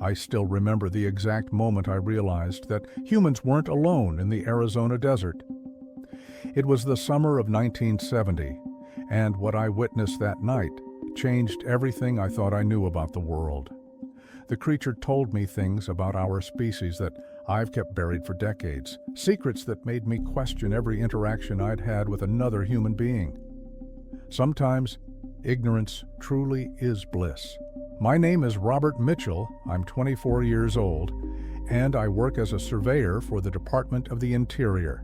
I still remember the exact moment I realized that humans weren't alone in the Arizona desert. It was the summer of 1970, and what I witnessed that night changed everything I thought I knew about the world. The creature told me things about our species that I've kept buried for decades, secrets that made me question every interaction I'd had with another human being. Sometimes, ignorance truly is bliss. My name is Robert Mitchell, I'm 24 years old, and I work as a surveyor for the Department of the Interior.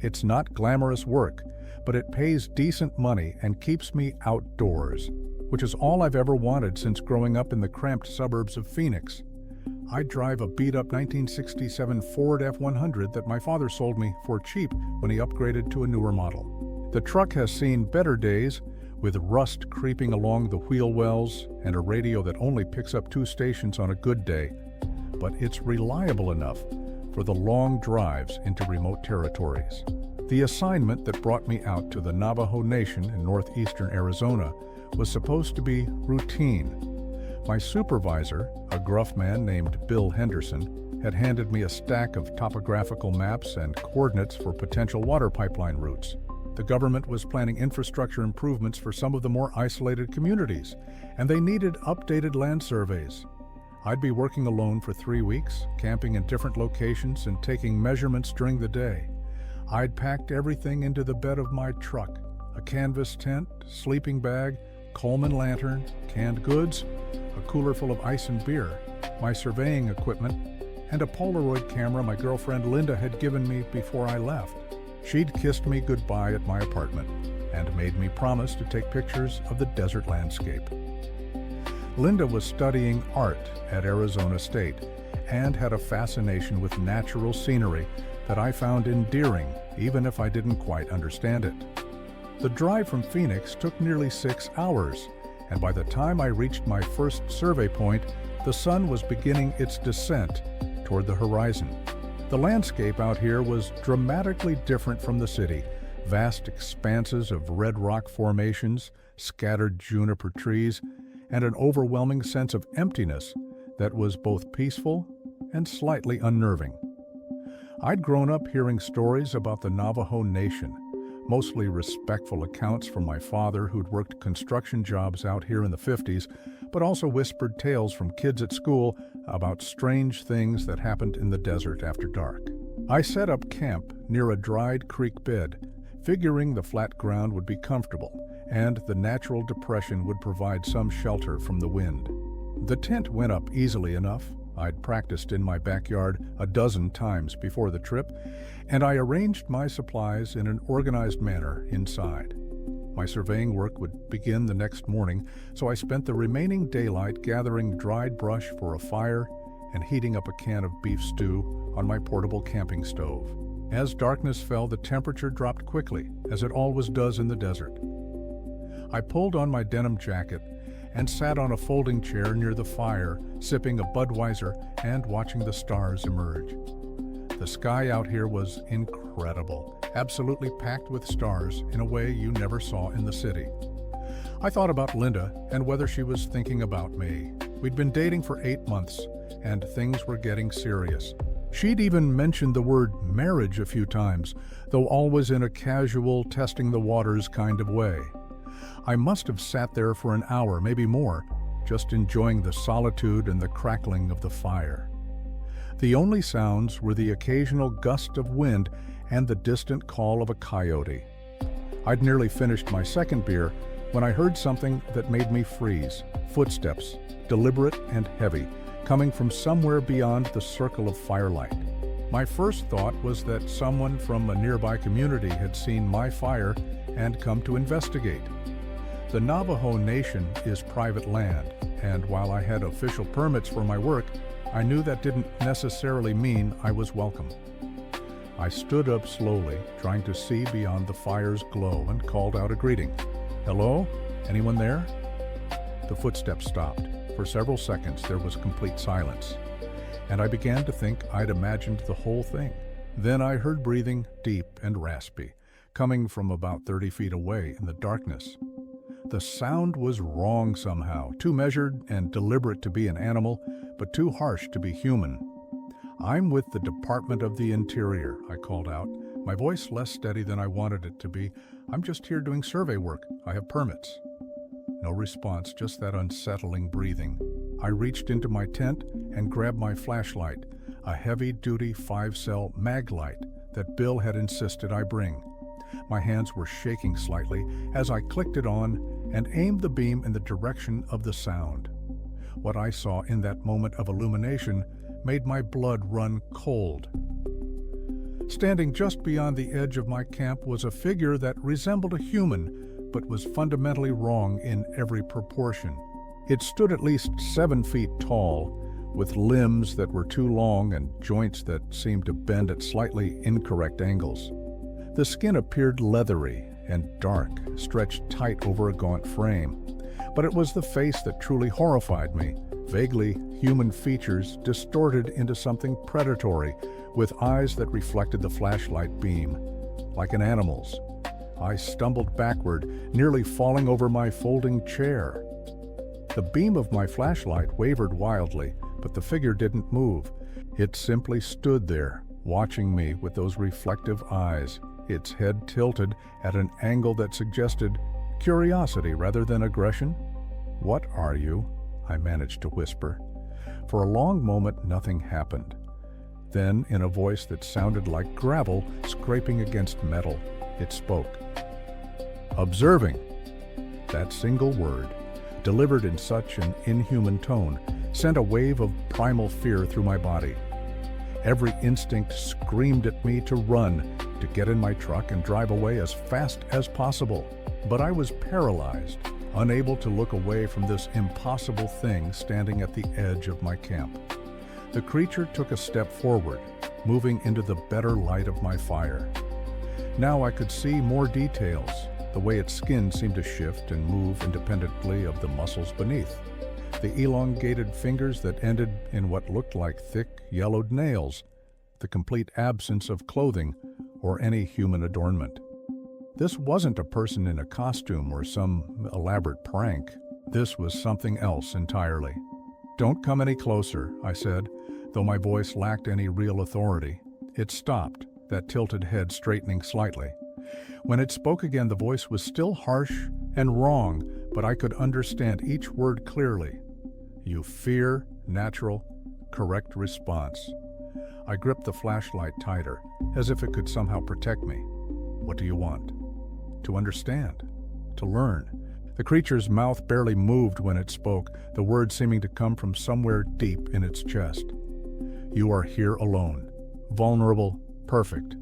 It's not glamorous work, but it pays decent money and keeps me outdoors, which is all I've ever wanted since growing up in the cramped suburbs of Phoenix. I drive a beat-up 1967 Ford F-100 that my father sold me for cheap when he upgraded to a newer model. The truck has seen better days, with rust creeping along the wheel wells and a radio that only picks up 2 stations on a good day, but it's reliable enough for the long drives into remote territories. The assignment that brought me out to the Navajo Nation in northeastern Arizona was supposed to be routine. My supervisor, a gruff man named Bill Henderson, had handed me a stack of topographical maps and coordinates for potential water pipeline routes. The government was planning infrastructure improvements for some of the more isolated communities, and they needed updated land surveys. I'd be working alone for 3 weeks, camping in different locations and taking measurements during the day. I'd packed everything into the bed of my truck: a canvas tent, sleeping bag, Coleman lantern, canned goods, a cooler full of ice and beer, my surveying equipment, and a Polaroid camera my girlfriend Linda had given me before I left. She'd kissed me goodbye at my apartment and made me promise to take pictures of the desert landscape. Linda was studying art at Arizona State and had a fascination with natural scenery that I found endearing, even if I didn't quite understand it. The drive from Phoenix took nearly 6 hours, and by the time I reached my first survey point, the sun was beginning its descent toward the horizon. The landscape out here was dramatically different from the city: vast expanses of red rock formations, scattered juniper trees, and an overwhelming sense of emptiness that was both peaceful and slightly unnerving. I'd grown up hearing stories about the Navajo Nation, mostly respectful accounts from my father who'd worked construction jobs out here in the 50s, but also whispered tales from kids at school about strange things that happened in the desert after dark. I set up camp near a dried creek bed, figuring the flat ground would be comfortable and the natural depression would provide some shelter from the wind. The tent went up easily enough. I'd practiced in my backyard a dozen times before the trip, and I arranged my supplies in an organized manner inside. My surveying work would begin the next morning, so I spent the remaining daylight gathering dried brush for a fire and heating up a can of beef stew on my portable camping stove. As darkness fell, the temperature dropped quickly, as it always does in the desert. I pulled on my denim jacket and sat on a folding chair near the fire, sipping a Budweiser and watching the stars emerge. The sky out here was incredible, absolutely packed with stars in a way you never saw in the city. I thought about Linda and whether she was thinking about me. We'd been dating for 8 months, and things were getting serious. She'd even mentioned the word marriage a few times, though always in a casual, testing the waters kind of way. I must have sat there for an hour, maybe more, just enjoying the solitude and the crackling of the fire. The only sounds were the occasional gust of wind and the distant call of a coyote. I'd nearly finished my second beer when I heard something that made me freeze. Footsteps, deliberate and heavy, coming from somewhere beyond the circle of firelight. My first thought was that someone from a nearby community had seen my fire and come to investigate. The Navajo Nation is private land, and while I had official permits for my work, I knew that didn't necessarily mean I was welcome. I stood up slowly, trying to see beyond the fire's glow, and called out a greeting. "Hello? Anyone there?" The footsteps stopped. For several seconds, there was complete silence, and I began to think I'd imagined the whole thing. Then I heard breathing, deep and raspy, coming from about 30 feet away in the darkness. The sound was wrong somehow, too measured and deliberate to be an animal, but too harsh to be human. "I'm with the Department of the Interior," I called out, my voice less steady than I wanted it to be. "I'm just here doing survey work. I have permits." No response, just that unsettling breathing. I reached into my tent and grabbed my flashlight, a heavy-duty 5-cell mag light that Bill had insisted I bring. My hands were shaking slightly as I clicked it on and aimed the beam in the direction of the sound. What I saw in that moment of illumination made my blood run cold. Standing just beyond the edge of my camp was a figure that resembled a human, but was fundamentally wrong in every proportion. It stood at least 7 feet tall, with limbs that were too long and joints that seemed to bend at slightly incorrect angles. The skin appeared leathery and dark, stretched tight over a gaunt frame. But it was the face that truly horrified me, vaguely human features distorted into something predatory, with eyes that reflected the flashlight beam, like an animal's. I stumbled backward, nearly falling over my folding chair. The beam of my flashlight wavered wildly, but the figure didn't move. It simply stood there, watching me with those reflective eyes, its head tilted at an angle that suggested curiosity rather than aggression. "What are you?" I managed to whisper. For a long moment, nothing happened. Then, in a voice that sounded like gravel scraping against metal, it spoke. "Observing." That single word, delivered in such an inhuman tone, sent a wave of primal fear through my body. Every instinct screamed at me to run, to get in my truck and drive away as fast as possible. But I was paralyzed, unable to look away from this impossible thing standing at the edge of my camp. The creature took a step forward, moving into the better light of my fire. Now I could see more details, the way its skin seemed to shift and move independently of the muscles beneath. The elongated fingers that ended in what looked like thick, yellowed nails, the complete absence of clothing or any human adornment. This wasn't a person in a costume or some elaborate prank. This was something else entirely. "Don't come any closer," I said, though my voice lacked any real authority. It stopped, that tilted head straightening slightly. When it spoke again, the voice was still harsh and wrong, but I could understand each word clearly. "You fear, natural, correct response." I gripped the flashlight tighter, as if it could somehow protect me. "What do you want?" "To understand. To learn." The creature's mouth barely moved when it spoke, the words seeming to come from somewhere deep in its chest. "You are here alone. Vulnerable, perfect."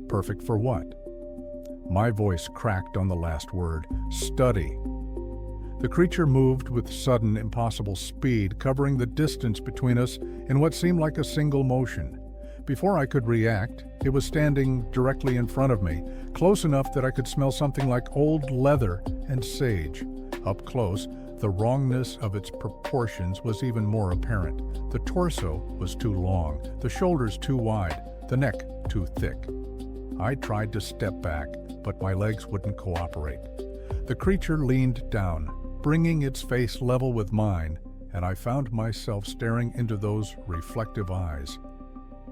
"Perfect for what?" My voice cracked on the last word. "Study." The creature moved with sudden, impossible speed, covering the distance between us in what seemed like a single motion. Before I could react, it was standing directly in front of me, close enough that I could smell something like old leather and sage. Up close, the wrongness of its proportions was even more apparent. The torso was too long, the shoulders too wide, the neck too thick. I tried to step back, but my legs wouldn't cooperate. The creature leaned down, bringing its face level with mine, and I found myself staring into those reflective eyes.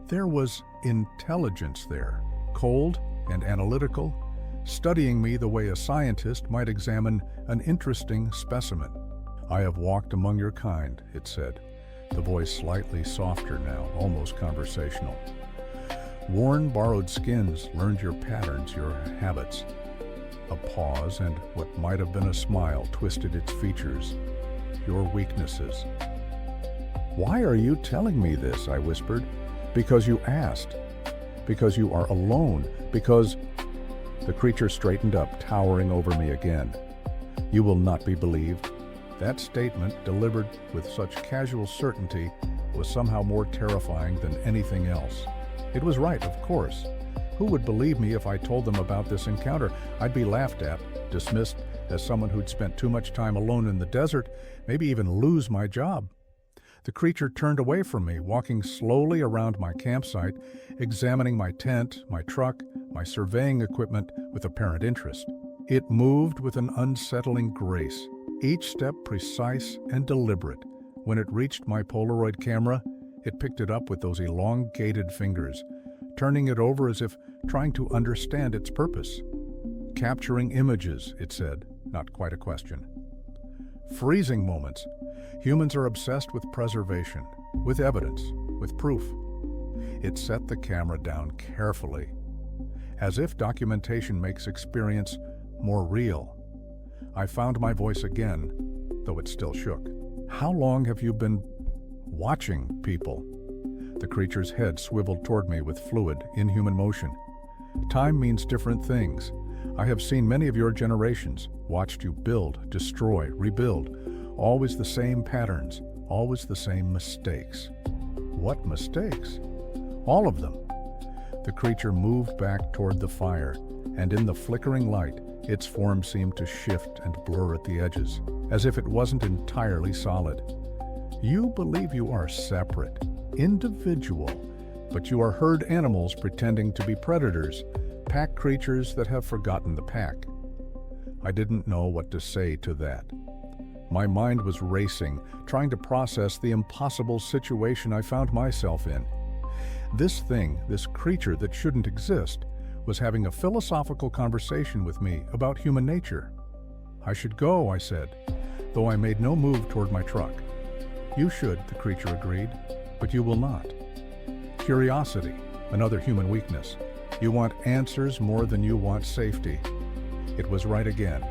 There was intelligence there, cold and analytical, studying me the way a scientist might examine an interesting specimen. "I have walked among your kind," it said, the voice slightly softer now, almost conversational. "Worn borrowed skins, learned your patterns, your habits." A pause, and what might have been a smile twisted its features. "Your weaknesses." "Why are you telling me this?" I whispered. "Because you asked. Because you are alone. Because—" The creature straightened up, towering over me again. "You will not be believed." That statement, delivered with such casual certainty, was somehow more terrifying than anything else. It was right, of course. Who would believe me if I told them about this encounter? I'd be laughed at, dismissed as someone who'd spent too much time alone in the desert, maybe even lose my job. The creature turned away from me, walking slowly around my campsite, examining my tent, my truck, my surveying equipment with apparent interest. It moved with an unsettling grace, each step precise and deliberate, When it reached my Polaroid camera, it picked it up with those elongated fingers, turning it over as if trying to understand its purpose. Capturing images, it said, not quite a question. Freezing moments. Humans are obsessed with preservation, with evidence, with proof. It set the camera down carefully, as if documentation makes experience more real. I found my voice again, though it still shook. How long have you been watching people? The creature's head swiveled toward me with fluid, inhuman motion. Time means different things. I have seen many of your generations, watched you build, destroy, rebuild. Always the same patterns, always the same mistakes. What mistakes? All of them. The creature moved back toward the fire, and in the flickering light, its form seemed to shift and blur at the edges, as if it wasn't entirely solid. You believe you are separate, individual, but you are herd animals pretending to be predators, pack creatures that have forgotten the pack. I didn't know what to say to that. My mind was racing, trying to process the impossible situation I found myself in. This thing, this creature that shouldn't exist, was having a philosophical conversation with me about human nature. I should go, I said, though I made no move toward my truck. You should, the creature agreed, but you will not. Curiosity, another human weakness. You want answers more than you want safety. It was right again,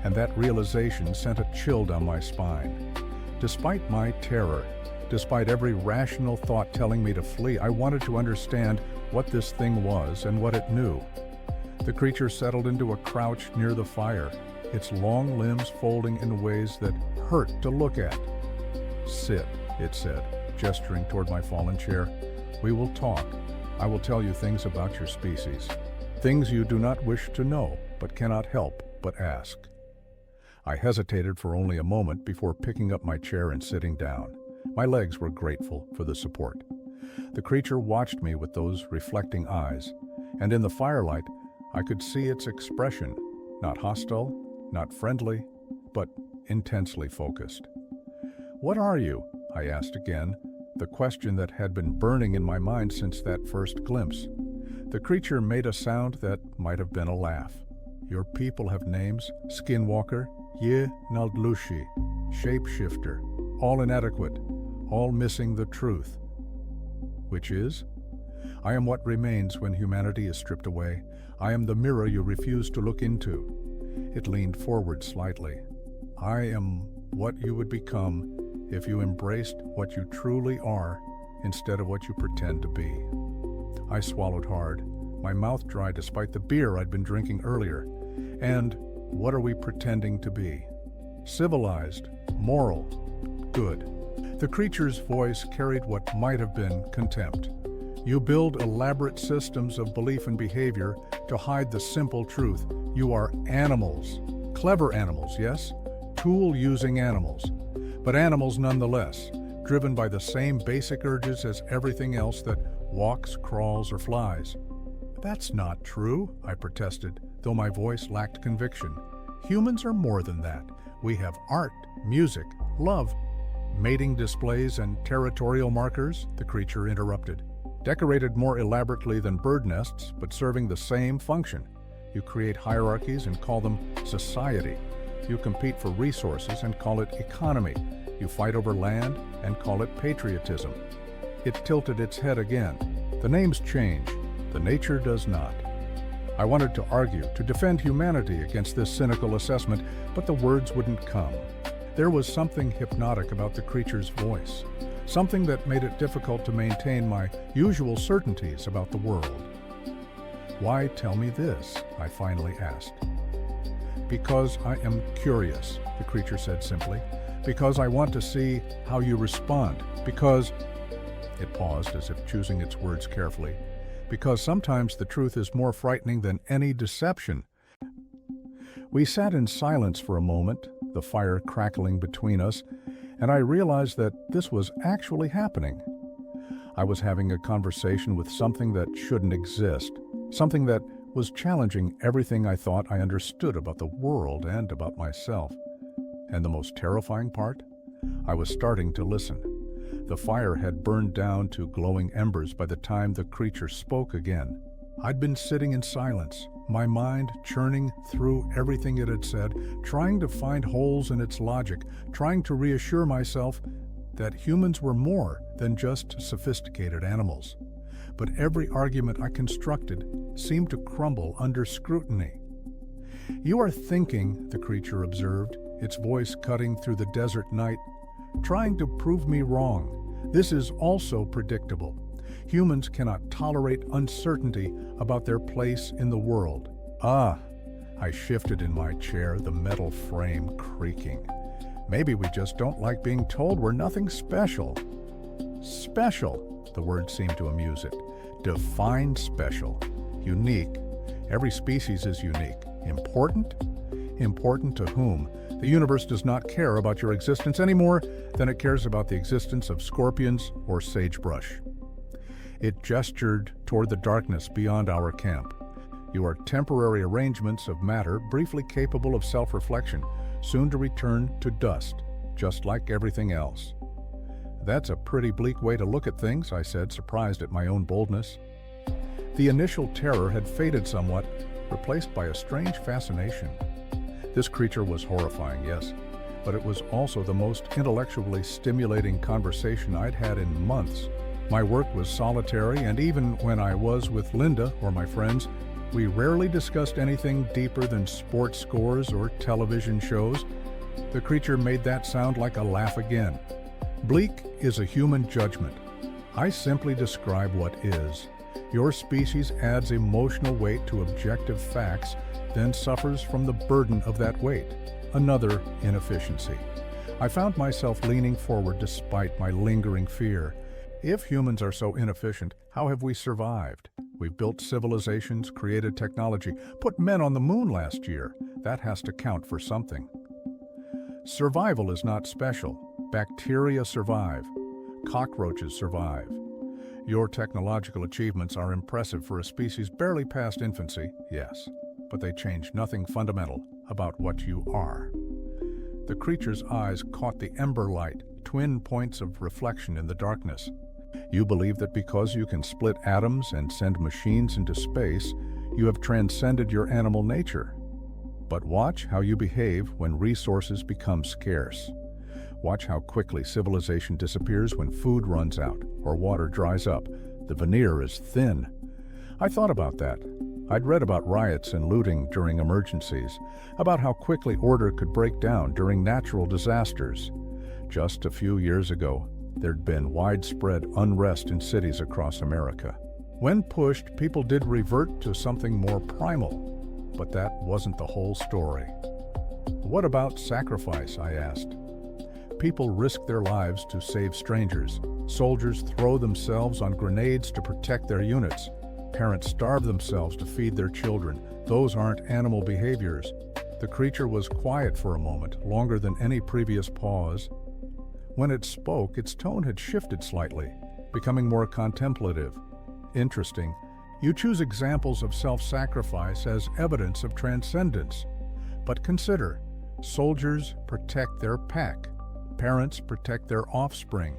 and that realization sent a chill down my spine. Despite my terror, despite every rational thought telling me to flee, I wanted to understand what this thing was and what it knew. The creature settled into a crouch near the fire, its long limbs folding in ways that hurt to look at. Sit, it said, gesturing toward my fallen chair. We will talk. I will tell you things about your species. Things you do not wish to know, but cannot help but ask. I hesitated for only a moment before picking up my chair and sitting down. My legs were grateful for the support. The creature watched me with those reflecting eyes, and in the firelight, I could see its expression, not hostile, not friendly, but intensely focused. What are you? I asked again, the question that had been burning in my mind since that first glimpse. The creature made a sound that might have been a laugh. Your people have names: Skinwalker, Ye Naldlushi, Shapeshifter, all inadequate, all missing the truth. Which is? I am what remains when humanity is stripped away. I am the mirror you refuse to look into. It leaned forward slightly. I am what you would become if you embraced what you truly are instead of what you pretend to be. I swallowed hard, my mouth dry despite the beer I'd been drinking earlier. And what are we pretending to be? Civilized, moral, good. The creature's voice carried what might have been contempt. You build elaborate systems of belief and behavior to hide the simple truth. You are animals. Clever animals, yes? Tool-using animals. But animals nonetheless, driven by the same basic urges as everything else that walks, crawls, or flies. That's not true, I protested, though my voice lacked conviction. Humans are more than that. We have art, music, love, mating displays, and territorial markers, the creature interrupted. Decorated more elaborately than bird nests, but serving the same function. You create hierarchies and call them society. You compete for resources and call it economy. You fight over land and call it patriotism. It tilted its head again. The names change. The nature does not. I wanted to argue, to defend humanity against this cynical assessment, but the words wouldn't come. There was something hypnotic about the creature's voice, something that made it difficult to maintain my usual certainties about the world. Why tell me this? I finally asked. Because I am curious, the creature said simply. Because I want to see how you respond. Because... It paused as if choosing its words carefully. Because sometimes the truth is more frightening than any deception. We sat in silence for a moment, the fire crackling between us, and I realized that this was actually happening. I was having a conversation with something that shouldn't exist, something that was challenging everything I thought I understood about the world and about myself. And the most terrifying part? I was starting to listen. The fire had burned down to glowing embers by the time the creature spoke again. I'd been sitting in silence, my mind churning through everything it had said, trying to find holes in its logic, trying to reassure myself that humans were more than just sophisticated animals. But every argument I constructed seemed to crumble under scrutiny. "You are thinking," the creature observed, its voice cutting through the desert night, "trying to prove me wrong. This is also predictable. Humans cannot tolerate uncertainty about their place in the world." Ah, I shifted in my chair, the metal frame creaking. Maybe we just don't like being told we're nothing special. Special, the word seemed to amuse it. Define special. Unique. Every species is unique. Important? Important to whom? The universe does not care about your existence any more than it cares about the existence of scorpions or sagebrush. It gestured toward the darkness beyond our camp. "You are temporary arrangements of matter briefly capable of self-reflection, soon to return to dust, just like everything else." "That's a pretty bleak way to look at things," I said, surprised at my own boldness. The initial terror had faded somewhat, replaced by a strange fascination. This creature was horrifying, yes, but it was also the most intellectually stimulating conversation I'd had in months. My work was solitary, and even when I was with Linda or my friends, we rarely discussed anything deeper than sports scores or television shows. The creature made that sound like a laugh again. "Bleak is a human judgment. I simply describe what is. Your species adds emotional weight to objective facts, then suffers from the burden of that weight. Another inefficiency." I found myself leaning forward despite my lingering fear. If humans are so inefficient, how have we survived? We've built civilizations, created technology, put men on the moon last year. That has to count for something. Survival is not special. Bacteria survive. Cockroaches survive. Your technological achievements are impressive for a species barely past infancy, yes, but they change nothing fundamental about what you are. The creature's eyes caught the ember light, twin points of reflection in the darkness. "You believe that because you can split atoms and send machines into space, you have transcended your animal nature. But watch how you behave when resources become scarce. Watch how quickly civilization disappears when food runs out or water dries up. The veneer is thin." I thought about that. I'd read about riots and looting during emergencies, about how quickly order could break down during natural disasters. Just a few years ago, there'd been widespread unrest in cities across America. When pushed, people did revert to something more primal, but that wasn't the whole story. "What about sacrifice?" I asked. "People risk their lives to save strangers. Soldiers throw themselves on grenades to protect their units. Parents starve themselves to feed their children. Those aren't animal behaviors." The creature was quiet for a moment, longer than any previous pause. When it spoke, its tone had shifted slightly, becoming more contemplative. "Interesting. You choose examples of self-sacrifice as evidence of transcendence. But consider, soldiers protect their pack. Parents protect their offspring.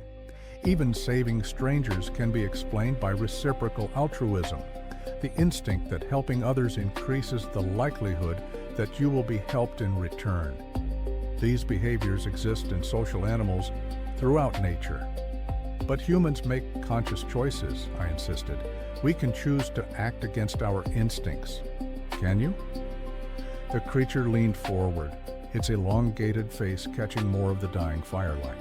Even saving strangers can be explained by reciprocal altruism, the instinct that helping others increases the likelihood that you will be helped in return. These behaviors exist in social animals throughout nature. But humans make conscious choices," I insisted. "We can choose to act against our instincts. Can you?" The creature leaned forward, its elongated face catching more of the dying firelight.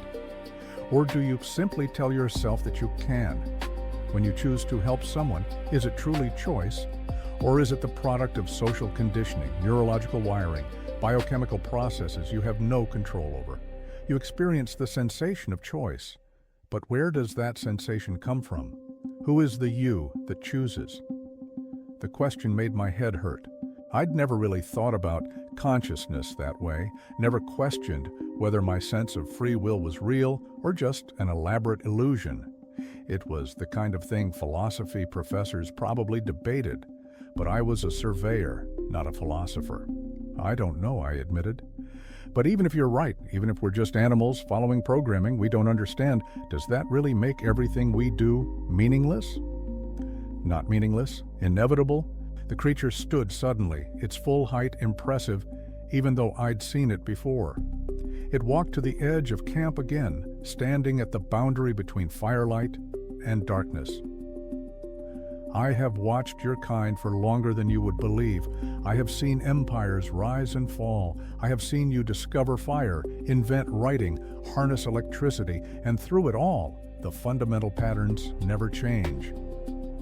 "Or do you simply tell yourself that you can? When you choose to help someone, is it truly choice? Or is it the product of social conditioning, neurological wiring, biochemical processes you have no control over? You experience the sensation of choice. But where does that sensation come from? Who is the you that chooses?" The question made my head hurt. I'd never really thought about consciousness that way, never questioned whether my sense of free will was real or just an elaborate illusion. It was the kind of thing philosophy professors probably debated, but I was a surveyor, not a philosopher. "I don't know," I admitted. But even if you're right, even if we're just animals following programming we don't understand, does that really make everything we do meaningless? Not meaningless, inevitable. The creature stood suddenly, its full height impressive, even though I'd seen it before. It walked to the edge of camp again, standing at the boundary between firelight and darkness. I have watched your kind for longer than you would believe. I have seen empires rise and fall. I have seen you discover fire, invent writing, harness electricity, and through it all, the fundamental patterns never change.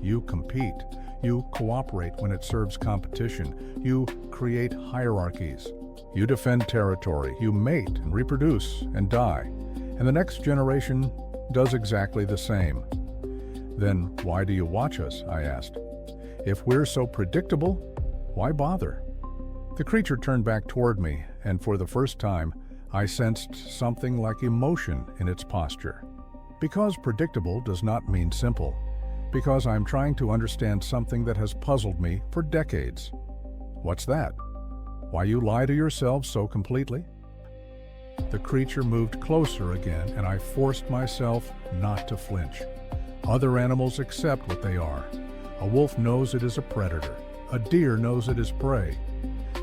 You compete. You cooperate when it serves competition. You create hierarchies. You defend territory. You mate and reproduce and die. And the next generation does exactly the same. Then why do you watch us? I asked. If we're so predictable, why bother? The creature turned back toward me, and for the first time, I sensed something like emotion in its posture. Because predictable does not mean simple. Because I'm trying to understand something that has puzzled me for decades. What's that? Why you lie to yourselves so completely? The creature moved closer again, and I forced myself not to flinch. Other animals accept what they are. A wolf knows it is a predator. A deer knows it is prey.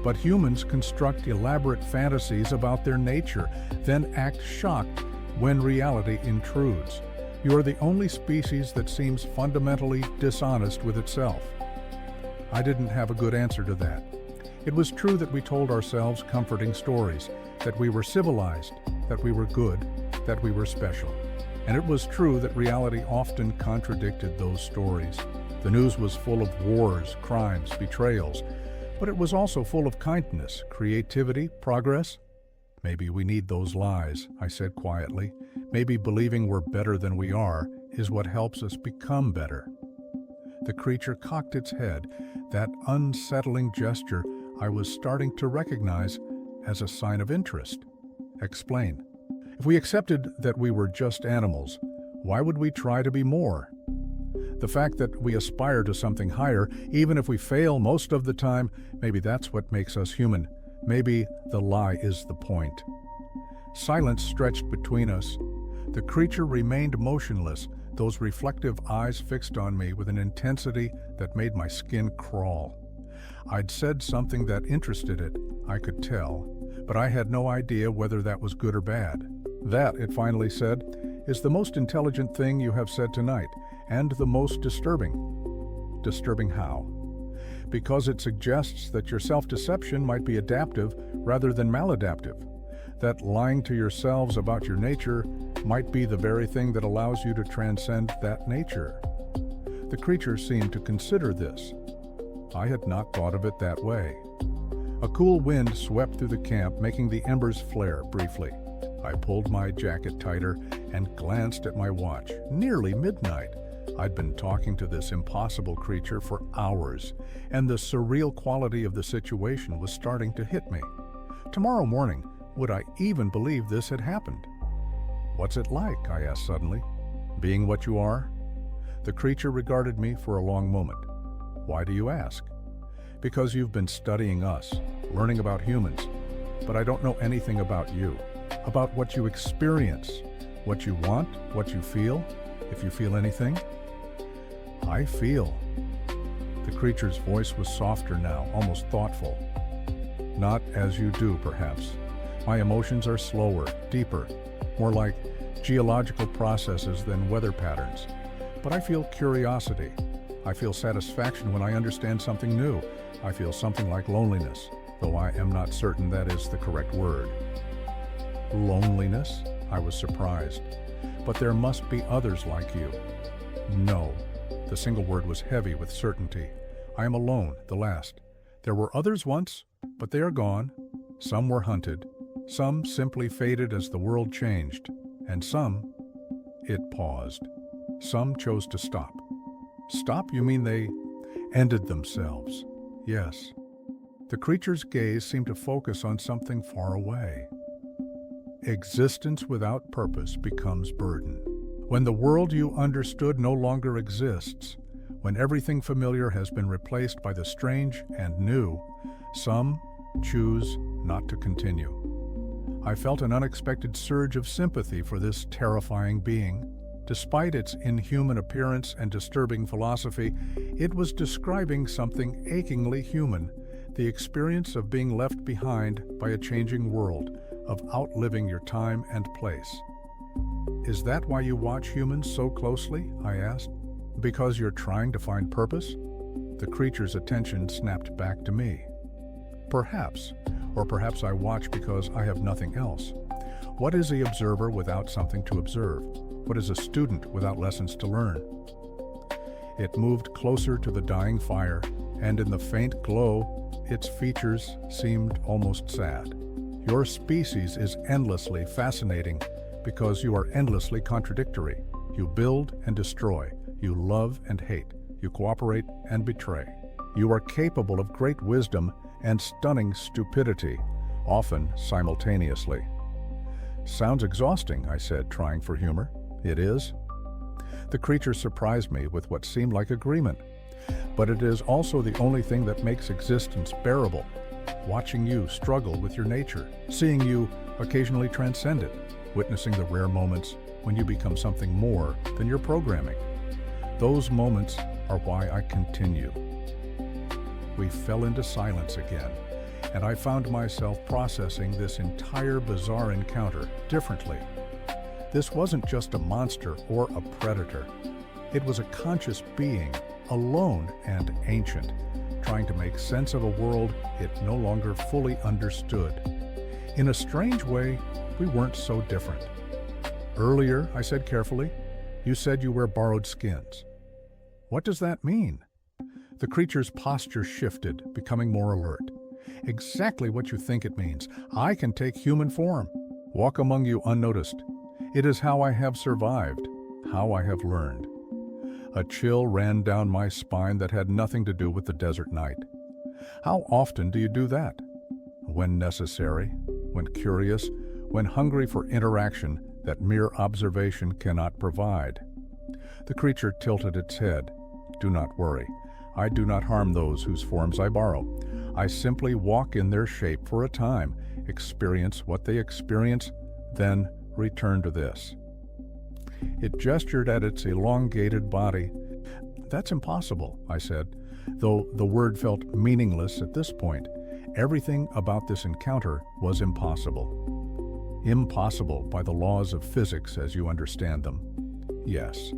But humans construct elaborate fantasies about their nature, then act shocked when reality intrudes. You are the only species that seems fundamentally dishonest with itself. I didn't have a good answer to that. It was true that we told ourselves comforting stories, that we were civilized, that we were good, that we were special. And it was true that reality often contradicted those stories. The news was full of wars, crimes, betrayals, but it was also full of kindness, creativity, progress. Maybe we need those lies, I said quietly. Maybe believing we're better than we are is what helps us become better. The creature cocked its head, that unsettling gesture I was starting to recognize as a sign of interest. Explain. If we accepted that we were just animals, why would we try to be more? The fact that we aspire to something higher, even if we fail most of the time, maybe that's what makes us human. Maybe the lie is the point. Silence stretched between us. The creature remained motionless, those reflective eyes fixed on me with an intensity that made my skin crawl. I'd said something that interested it, I could tell, but I had no idea whether that was good or bad. That, it finally said, is the most intelligent thing you have said tonight, and the most disturbing. Disturbing how? Because it suggests that your self-deception might be adaptive rather than maladaptive, that lying to yourselves about your nature might be the very thing that allows you to transcend that nature. The creature seemed to consider this. I had not thought of it that way. A cool wind swept through the camp, making the embers flare briefly. I pulled my jacket tighter and glanced at my watch. Nearly midnight. I'd been talking to this impossible creature for hours, and the surreal quality of the situation was starting to hit me. Tomorrow morning, would I even believe this had happened? What's it like? I asked suddenly. Being what you are? The creature regarded me for a long moment. Why do you ask? Because you've been studying us, learning about humans, but I don't know anything about you, about what you experience, what you want, what you feel, if you feel anything. I feel. The creature's voice was softer now, almost thoughtful. Not as you do, perhaps. My emotions are slower, deeper, more like geological processes than weather patterns. But I feel curiosity. I feel satisfaction when I understand something new. I feel something like loneliness, though I am not certain that is the correct word. Loneliness? I was surprised. But there must be others like you. No. The single word was heavy with certainty. I am alone, the last. There were others once, but they are gone. Some were hunted. Some simply faded as the world changed. And some, it paused. Some chose to stop. Stop? You mean they ended themselves? Yes. The creature's gaze seemed to focus on something far away. Existence without purpose becomes burden. When the world you understood no longer exists, when everything familiar has been replaced by the strange and new, some choose not to continue. I felt an unexpected surge of sympathy for this terrifying being. Despite its inhuman appearance and disturbing philosophy, it was describing something achingly human, the experience of being left behind by a changing world, of outliving your time and place. "Is that why you watch humans so closely?" I asked. "Because you're trying to find purpose?" The creature's attention snapped back to me. "Perhaps, or perhaps I watch because I have nothing else. What is the observer without something to observe? What is a student without lessons to learn?" It moved closer to the dying fire, and in the faint glow, its features seemed almost sad. "Your species is endlessly fascinating because you are endlessly contradictory. You build and destroy. You love and hate. You cooperate and betray. You are capable of great wisdom and stunning stupidity, often simultaneously." "Sounds exhausting," I said, trying for humor. "It is." The creature surprised me with what seemed like agreement. "But it is also the only thing that makes existence bearable. Watching you struggle with your nature, seeing you occasionally transcend it, witnessing the rare moments when you become something more than your programming. Those moments are why I continue." We fell into silence again, and I found myself processing this entire bizarre encounter differently. This wasn't just a monster or a predator. It was a conscious being, alone and ancient, trying to make sense of a world it no longer fully understood. In a strange way, we weren't so different. "Earlier," I said carefully, "you said you wear borrowed skins. What does that mean?" The creature's posture shifted, becoming more alert. "Exactly what you think it means. I can take human form, walk among you unnoticed. It is how I have survived, how I have learned." A chill ran down my spine that had nothing to do with the desert night. "How often do you do that?" "When necessary, when curious, when hungry for interaction that mere observation cannot provide." The creature tilted its head. "Do not worry. I do not harm those whose forms I borrow. I simply walk in their shape for a time, experience what they experience, then return to this." It gestured at its elongated body. "That's impossible," I said, though the word felt meaningless at this point. Everything about this encounter was impossible. Impossible by the laws of physics as you understand them. Yes,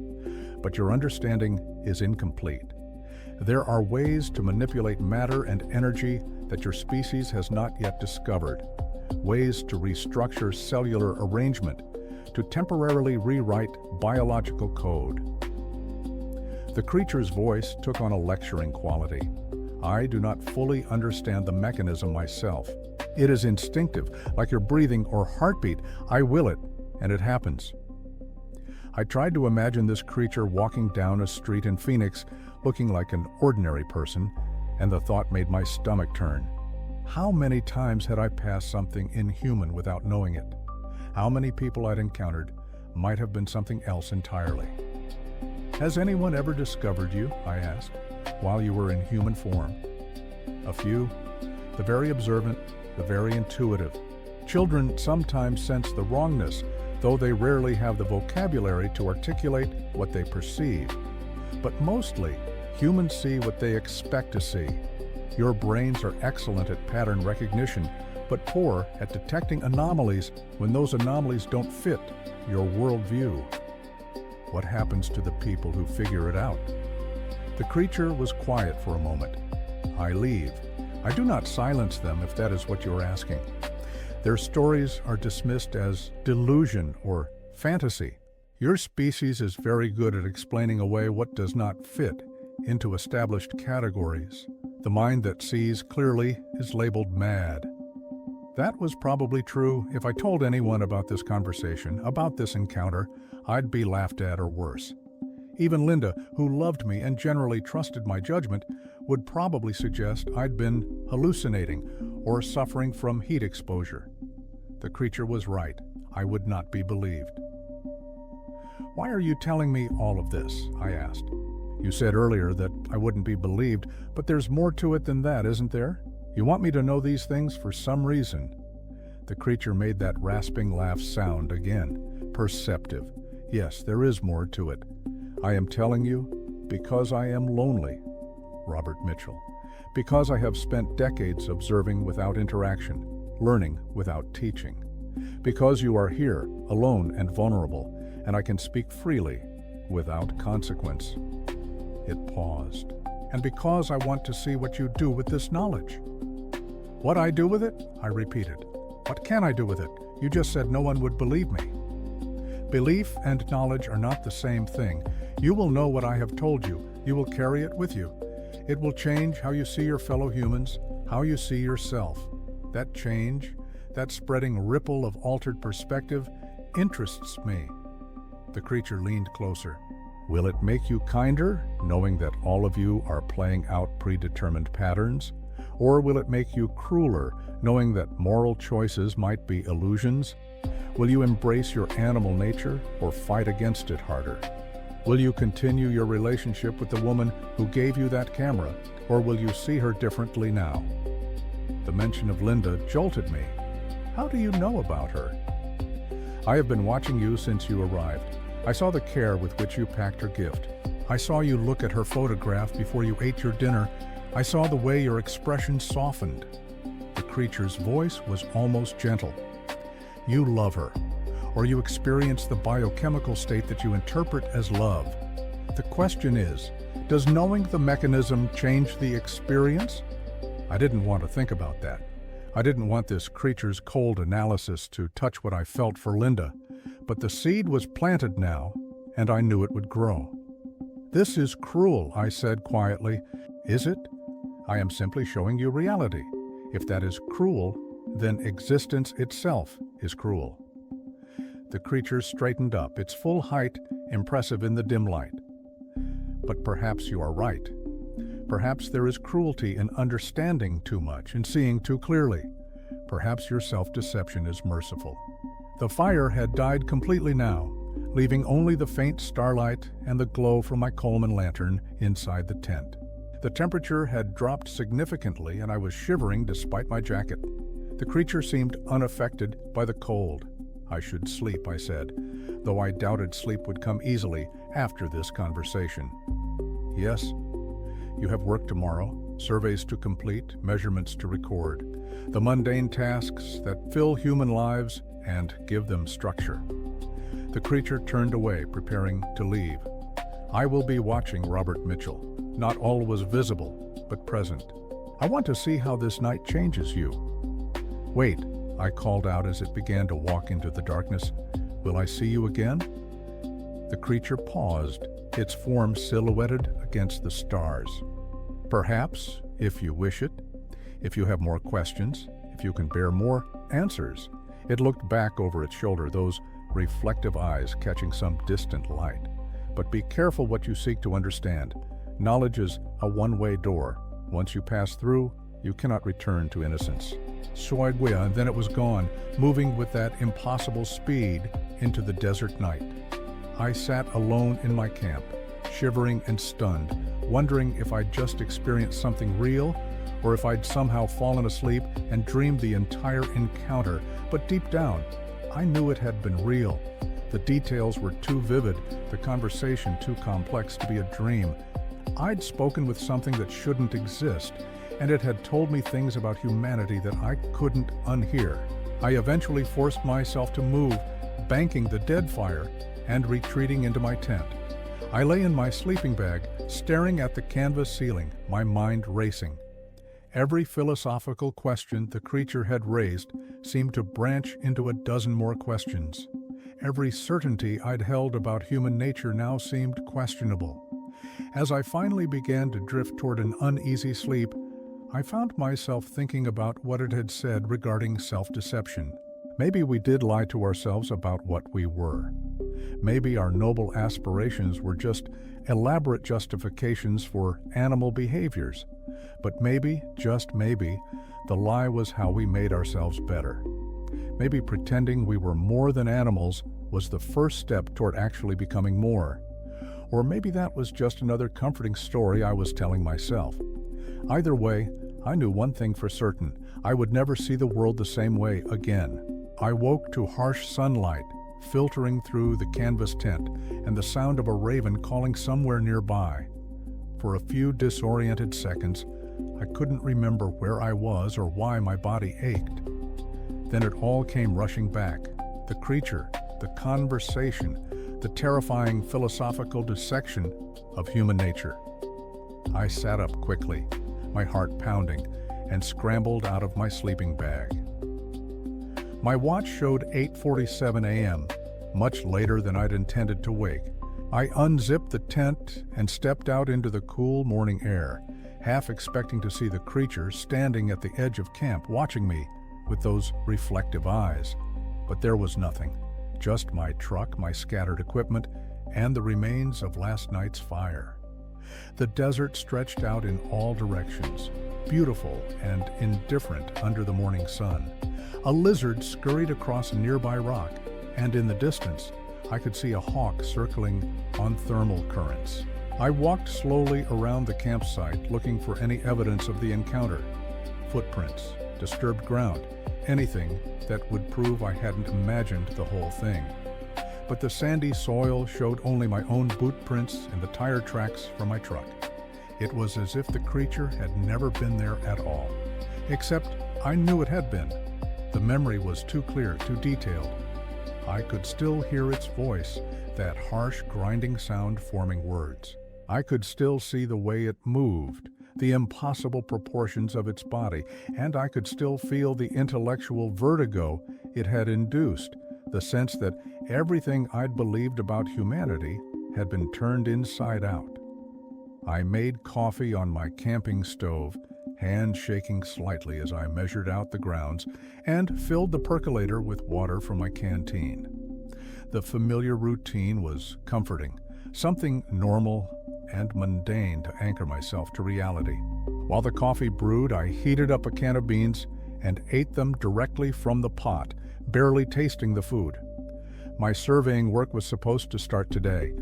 but your understanding is incomplete. There are ways to manipulate matter and energy that your species has not yet discovered, ways to restructure cellular arrangement, to temporarily rewrite biological code. The creature's voice took on a lecturing quality. "I do not fully understand the mechanism myself. It is instinctive, like your breathing or heartbeat. I will it, and it happens." I tried to imagine this creature walking down a street in Phoenix, looking like an ordinary person, and the thought made my stomach turn. How many times had I passed something inhuman without knowing it? How many people I'd encountered might have been something else entirely. "Has anyone ever discovered you?" I asked, "while you were in human form?" "A few. The very observant, the very intuitive. Children sometimes sense the wrongness, though they rarely have the vocabulary to articulate what they perceive. But mostly, humans see what they expect to see. Your brains are excellent at pattern recognition, but poor at detecting anomalies when those anomalies don't fit your worldview. What happens to the people who figure it out?" The creature was quiet for a moment. "I leave. I do not silence them, if that is what you are asking. Their stories are dismissed as delusion or fantasy. Your species is very good at explaining away what does not fit into established categories. The mind that sees clearly is labeled mad." That was probably true. If I told anyone about this conversation, about this encounter, I'd be laughed at or worse. Even Linda, who loved me and generally trusted my judgment, would probably suggest I'd been hallucinating or suffering from heat exposure. The creature was right. I would not be believed. "Why are you telling me all of this?" I asked. "You said earlier that I wouldn't be believed, but there's more to it than that, isn't there? You want me to know these things for some reason." The creature made that rasping laugh sound again. Perceptive. Yes, there is more to it. I am telling you, because I am lonely. Robert Mitchell. Because I have spent decades observing without interaction, learning without teaching. Because you are here, alone and vulnerable, and I can speak freely, without consequence. It paused. And because I want to see what you do with this knowledge. What I do with it? I repeated. What can I do with it? You just said no one would believe me. Belief and knowledge are not the same thing. You will know what I have told you. You will carry it with you. It will change how you see your fellow humans, how you see yourself. That change, that spreading ripple of altered perspective, interests me. The creature leaned closer. Will it make you kinder, knowing that all of you are playing out predetermined patterns? Or will it make you crueler, knowing that moral choices might be illusions? Will you embrace your animal nature or fight against it harder? Will you continue your relationship with the woman who gave you that camera, or will you see her differently now? The mention of Linda jolted me. How do you know about her? I have been watching you since you arrived. I saw the care with which you packed her gift. I saw you look at her photograph before you ate your dinner. I saw the way your expression softened. The creature's voice was almost gentle. You love her, or you experience the biochemical state that you interpret as love. The question is, does knowing the mechanism change the experience? I didn't want to think about that. I didn't want this creature's cold analysis to touch what I felt for Linda. But the seed was planted now, and I knew it would grow. This is cruel, I said quietly. Is it? I am simply showing you reality. If that is cruel, then existence itself is cruel. The creature straightened up, its full height impressive in the dim light. But perhaps you are right. Perhaps there is cruelty in understanding too much and seeing too clearly. Perhaps your self-deception is merciful. The fire had died completely now, leaving only the faint starlight and the glow from my Coleman lantern inside the tent. The temperature had dropped significantly and I was shivering despite my jacket. The creature seemed unaffected by the cold. I should sleep, I said, though I doubted sleep would come easily after this conversation. Yes, you have work tomorrow, surveys to complete, measurements to record, the mundane tasks that fill human lives and give them structure. The creature turned away, preparing to leave. I will be watching, Robert Mitchell. Not always visible, but present. I want to see how this night changes you. Wait, I called out as it began to walk into the darkness. Will I see you again? The creature paused, its form silhouetted against the stars. Perhaps, if you wish it, if you have more questions, if you can bear more answers. It looked back over its shoulder, those reflective eyes catching some distant light. But be careful what you seek to understand. Knowledge is a one-way door. Once you pass through, you cannot return to innocence. Soigwea, and then it was gone, moving with that impossible speed into the desert night. I sat alone in my camp, shivering and stunned, wondering if I'd just experienced something real or if I'd somehow fallen asleep and dreamed the entire encounter. But deep down, I knew it had been real. The details were too vivid, the conversation too complex to be a dream. I'd spoken with something that shouldn't exist, and it had told me things about humanity that I couldn't unhear. I eventually forced myself to move, banking the dead fire and retreating into my tent. I lay in my sleeping bag, staring at the canvas ceiling, my mind racing. Every philosophical question the creature had raised seemed to branch into a dozen more questions. Every certainty I'd held about human nature now seemed questionable. As I finally began to drift toward an uneasy sleep, I found myself thinking about what it had said regarding self-deception. Maybe we did lie to ourselves about what we were. Maybe our noble aspirations were just elaborate justifications for animal behaviors. But maybe, just maybe, the lie was how we made ourselves better. Maybe pretending we were more than animals was the first step toward actually becoming more. Or maybe that was just another comforting story I was telling myself. Either way, I knew one thing for certain: I would never see the world the same way again. I woke to harsh sunlight filtering through the canvas tent and the sound of a raven calling somewhere nearby. For a few disoriented seconds, I couldn't remember where I was or why my body ached. Then it all came rushing back: the creature, the conversation, the terrifying philosophical dissection of human nature. I sat up quickly, my heart pounding, and scrambled out of my sleeping bag. My watch showed 8:47 a.m., much later than I'd intended to wake. I unzipped the tent and stepped out into the cool morning air, half expecting to see the creature standing at the edge of camp watching me with those reflective eyes. But there was nothing, just my truck, my scattered equipment, and the remains of last night's fire. The desert stretched out in all directions, beautiful and indifferent under the morning sun. A lizard scurried across a nearby rock, and in the distance, I could see a hawk circling on thermal currents. I walked slowly around the campsite, looking for any evidence of the encounter: footprints, disturbed ground, anything that would prove I hadn't imagined the whole thing. But the sandy soil showed only my own boot prints and the tire tracks from my truck. It was as if the creature had never been there at all. Except I knew it had been. The memory was too clear, too detailed. I could still hear its voice, that harsh, grinding sound forming words. I could still see the way it moved, the impossible proportions of its body, and I could still feel the intellectual vertigo it had induced, the sense that everything I'd believed about humanity had been turned inside out. I made coffee on my camping stove, hand shaking slightly as I measured out the grounds, and filled the percolator with water from my canteen. The familiar routine was comforting, something normal and mundane to anchor myself to reality. While the coffee brewed, I heated up a can of beans and ate them directly from the pot, barely tasting the food. My surveying work was supposed to start today.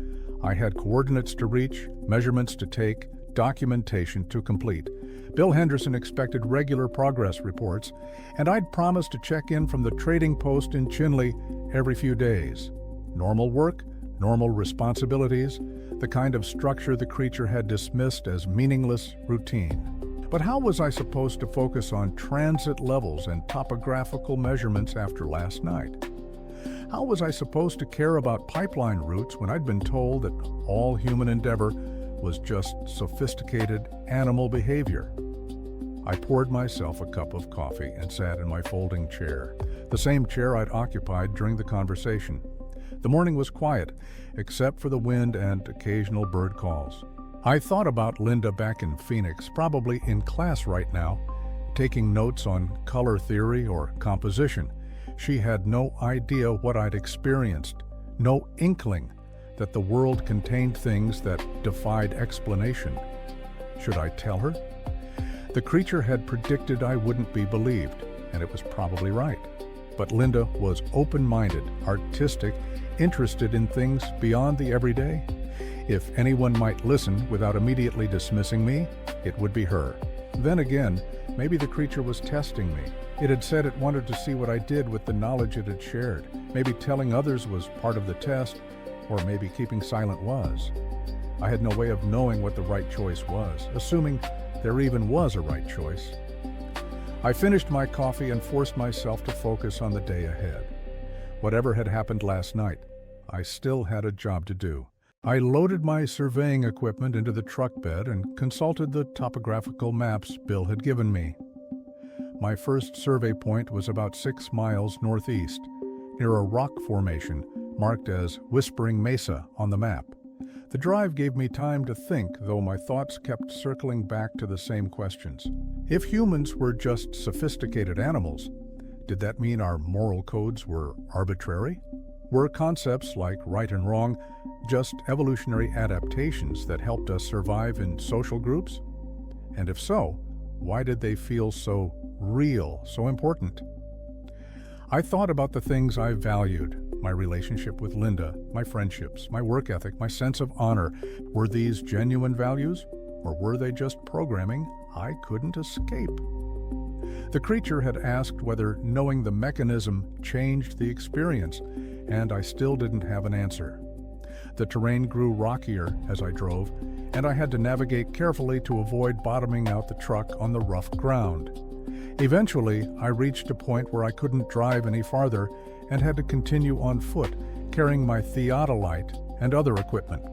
I had coordinates to reach, measurements to take, documentation to complete. Bill Henderson expected regular progress reports, and I'd promised to check in from the trading post in Chinle every few days. Normal work, normal responsibilities, the kind of structure the creature had dismissed as meaningless routine. But how was I supposed to focus on transit levels and topographical measurements after last night? How was I supposed to care about pipeline routes when I'd been told that all human endeavor was just sophisticated animal behavior? I poured myself a cup of coffee and sat in my folding chair, the same chair I'd occupied during the conversation. The morning was quiet, except for the wind and occasional bird calls. I thought about Linda back in Phoenix, probably in class right now, taking notes on color theory or composition. She had no idea what I'd experienced, no inkling that the world contained things that defied explanation. Should I tell her? The creature had predicted I wouldn't be believed, and it was probably right. But Linda was open-minded, artistic, interested in things beyond the everyday. If anyone might listen without immediately dismissing me, it would be her. Then again, maybe the creature was testing me. It had said it wanted to see what I did with the knowledge it had shared. Maybe telling others was part of the test, or maybe keeping silent was. I had no way of knowing what the right choice was, assuming there even was a right choice. I finished my coffee and forced myself to focus on the day ahead. Whatever had happened last night, I still had a job to do. I loaded my surveying equipment into the truck bed and consulted the topographical maps Bill had given me. My first survey point was about 6 miles northeast, near a rock formation marked as Whispering Mesa on the map. The drive gave me time to think, though my thoughts kept circling back to the same questions. If humans were just sophisticated animals, did that mean our moral codes were arbitrary? Were concepts like right and wrong just evolutionary adaptations that helped us survive in social groups? And if so, why did they feel so real, so important? I thought about the things I valued: my relationship with Linda, my friendships, my work ethic, my sense of honor. Were these genuine values, or were they just programming I couldn't escape. The creature had asked whether knowing the mechanism changed the experience, and I still didn't have an answer. The terrain grew rockier as I drove, and I had to navigate carefully to avoid bottoming out the truck on the rough ground. Eventually, I reached a point where I couldn't drive any farther and had to continue on foot, carrying my theodolite and other equipment.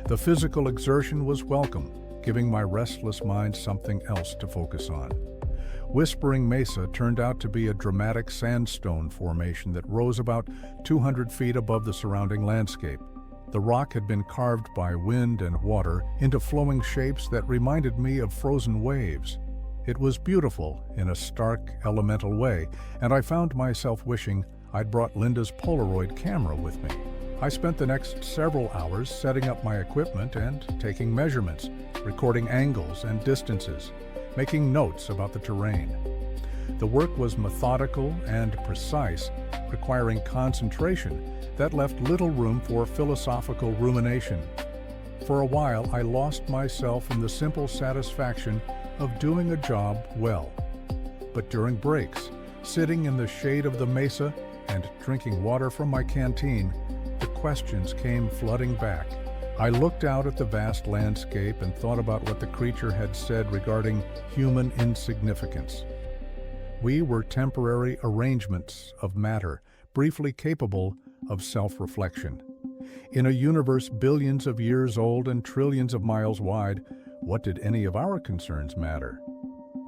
The physical exertion was welcome, giving my restless mind something else to focus on. Whispering Mesa turned out to be a dramatic sandstone formation that rose about 200 feet above the surrounding landscape. The rock had been carved by wind and water into flowing shapes that reminded me of frozen waves. It was beautiful in a stark, elemental way, and I found myself wishing I'd brought Linda's Polaroid camera with me. I spent the next several hours setting up my equipment and taking measurements, recording angles and distances, making notes about the terrain. The work was methodical and precise, requiring concentration that left little room for philosophical rumination. For a while, I lost myself in the simple satisfaction of doing a job well. But during breaks, sitting in the shade of the mesa and drinking water from my canteen, the questions came flooding back. I looked out at the vast landscape and thought about what the creature had said regarding human insignificance. We were temporary arrangements of matter, briefly capable of self-reflection. In a universe billions of years old and trillions of miles wide, what did any of our concerns matter?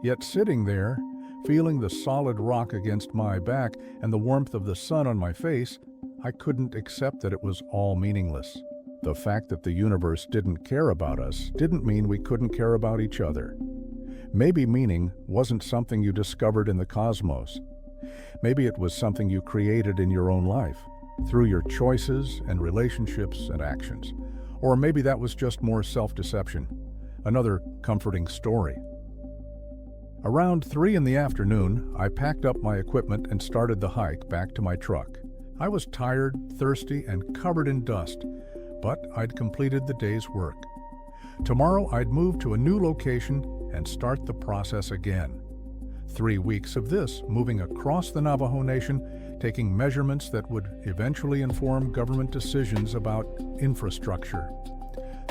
Yet sitting there, feeling the solid rock against my back and the warmth of the sun on my face, I couldn't accept that it was all meaningless. The fact that the universe didn't care about us didn't mean we couldn't care about each other. Maybe meaning wasn't something you discovered in the cosmos. Maybe it was something you created in your own life, through your choices and relationships and actions. Or maybe that was just more self-deception, another comforting story. Around 3 in the afternoon, I packed up my equipment and started the hike back to my truck. I was tired, thirsty, and covered in dust, but I'd completed the day's work. Tomorrow I'd move to a new location and start the process again. 3 weeks of this, moving across the Navajo Nation, taking measurements that would eventually inform government decisions about infrastructure.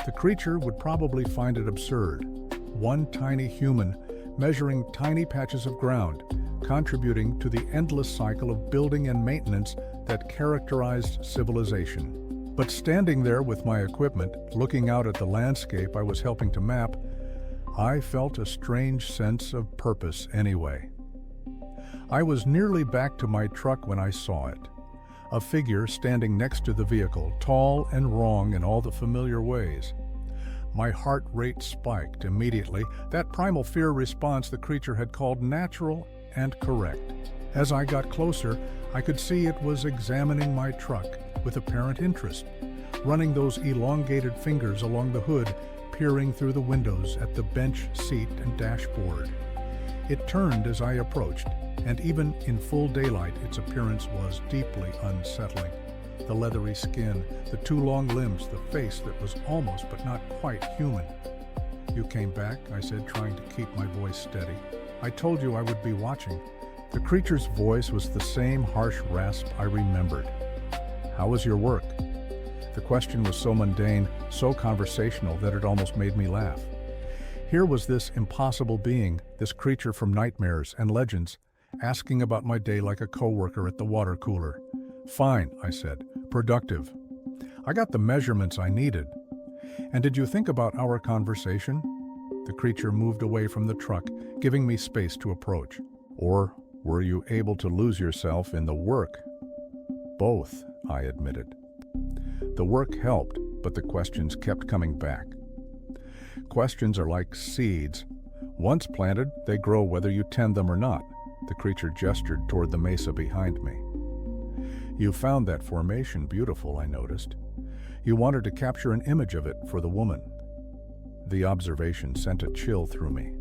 The creature would probably find it absurd. One tiny human measuring tiny patches of ground, contributing to the endless cycle of building and maintenance that characterized civilization. But standing there with my equipment, looking out at the landscape I was helping to map, I felt a strange sense of purpose anyway. I was nearly back to my truck when I saw it. A figure standing next to the vehicle, tall and wrong in all the familiar ways. My heart rate spiked immediately, that primal fear response the creature had called natural and correct. As I got closer, I could see it was examining my truck with apparent interest, running those elongated fingers along the hood, peering through the windows at the bench seat and dashboard. It turned as I approached, and even in full daylight, its appearance was deeply unsettling. The leathery skin, the 2 long limbs, the face that was almost but not quite human. "You came back," I said, trying to keep my voice steady. "I told you I would be watching." The creature's voice was the same harsh rasp I remembered. "How was your work?" The question was so mundane, so conversational that it almost made me laugh. Here was this impossible being, this creature from nightmares and legends, asking about my day like a coworker at the water cooler. "Fine," I said. "Productive. I got the measurements I needed." "And did you think about our conversation?" The creature moved away from the truck, giving me space to approach. "Or were you able to lose yourself in the work?" "Both," I admitted. The work helped, but the questions kept coming back. Questions are like seeds. Once planted, they grow whether you tend them or not. The creature gestured toward the mesa behind me. "You found that formation beautiful," I noticed. "You wanted to capture an image of it for the woman." The observation sent a chill through me.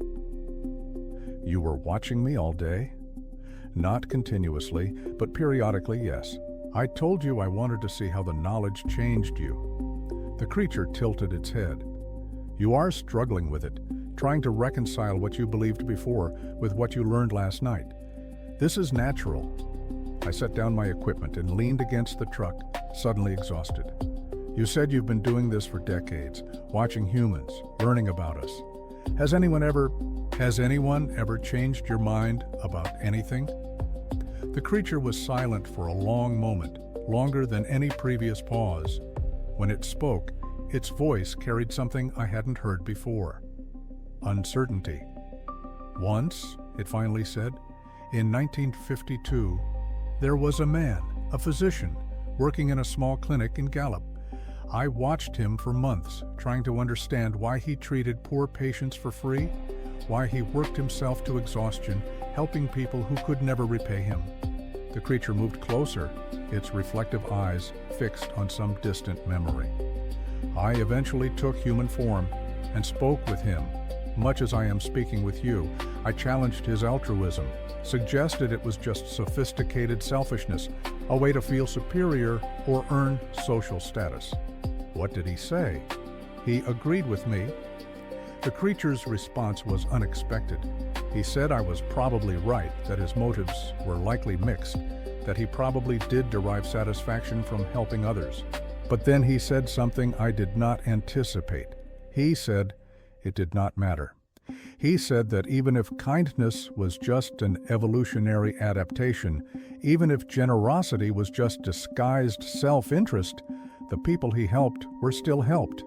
"You were watching me all day?" "Not continuously, but periodically, yes. I told you I wanted to see how the knowledge changed you." The creature tilted its head. "You are struggling with it, trying to reconcile what you believed before with what you learned last night. This is natural. I set down my equipment and leaned against the truck, suddenly exhausted. You said you've been doing this for decades, watching humans, learning about us. Has anyone ever changed your mind about anything? The creature was silent for a long moment, longer than any previous pause. When it spoke, its voice carried something I hadn't heard before. Uncertainty. Once, it finally said, in 1952, there was a man, a physician, working in a small clinic in Gallup. I watched him for months, trying to understand why he treated poor patients for free, why he worked himself to exhaustion, helping people who could never repay him. The creature moved closer, its reflective eyes fixed on some distant memory. I eventually took human form and spoke with him, much as I am speaking with you. I challenged his altruism, suggested it was just sophisticated selfishness, a way to feel superior or earn social status. What did he say? He agreed with me. The creature's response was unexpected. He said I was probably right, that his motives were likely mixed, that he probably did derive satisfaction from helping others. But then he said something I did not anticipate. He said it did not matter. He said that even if kindness was just an evolutionary adaptation, even if generosity was just disguised self-interest, the people he helped were still helped.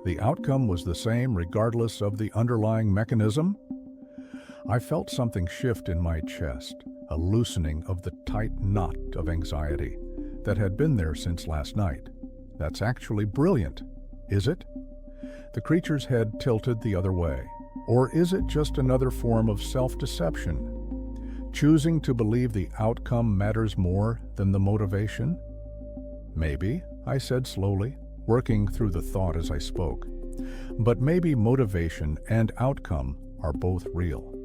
The outcome was the same regardless of the underlying mechanism. I felt something shift in my chest, a loosening of the tight knot of anxiety that had been there since last night. That's actually brilliant, is it? The creature's head tilted the other way. Or is it just another form of self-deception? Choosing to believe the outcome matters more than the motivation? Maybe, I said slowly, working through the thought as I spoke. But maybe motivation and outcome are both real.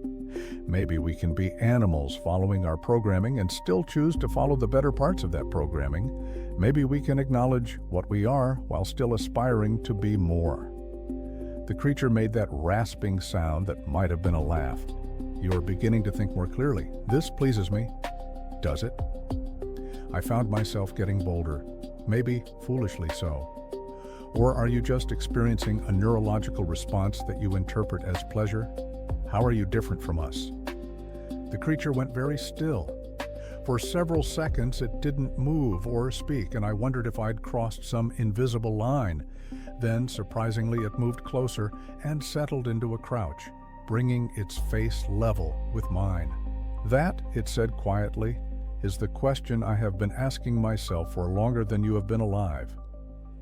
Maybe we can be animals following our programming and still choose to follow the better parts of that programming. Maybe we can acknowledge what we are while still aspiring to be more. The creature made that rasping sound that might have been a laugh. You are beginning to think more clearly. This pleases me. Does it? I found myself getting bolder, maybe foolishly so. Or are you just experiencing a neurological response that you interpret as pleasure? How are you different from us? The creature went very still. For several seconds it didn't move or speak, and I wondered if I'd crossed some invisible line. Then, surprisingly, it moved closer and settled into a crouch, bringing its face level with mine. That, it said quietly, is the question I have been asking myself for longer than you have been alive.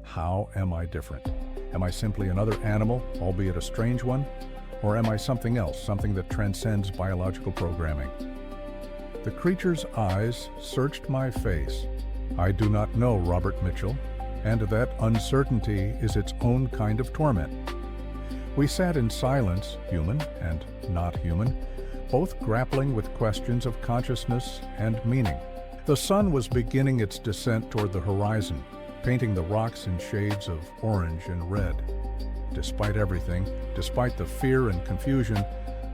How am I different? Am I simply another animal, albeit a strange one? Or am I something else, something that transcends biological programming? The creature's eyes searched my face. I do not know Robert Mitchell, and that uncertainty is its own kind of torment. We sat in silence, human and not human, both grappling with questions of consciousness and meaning. The sun was beginning its descent toward the horizon, painting the rocks in shades of orange and red. Despite everything, despite the fear and confusion,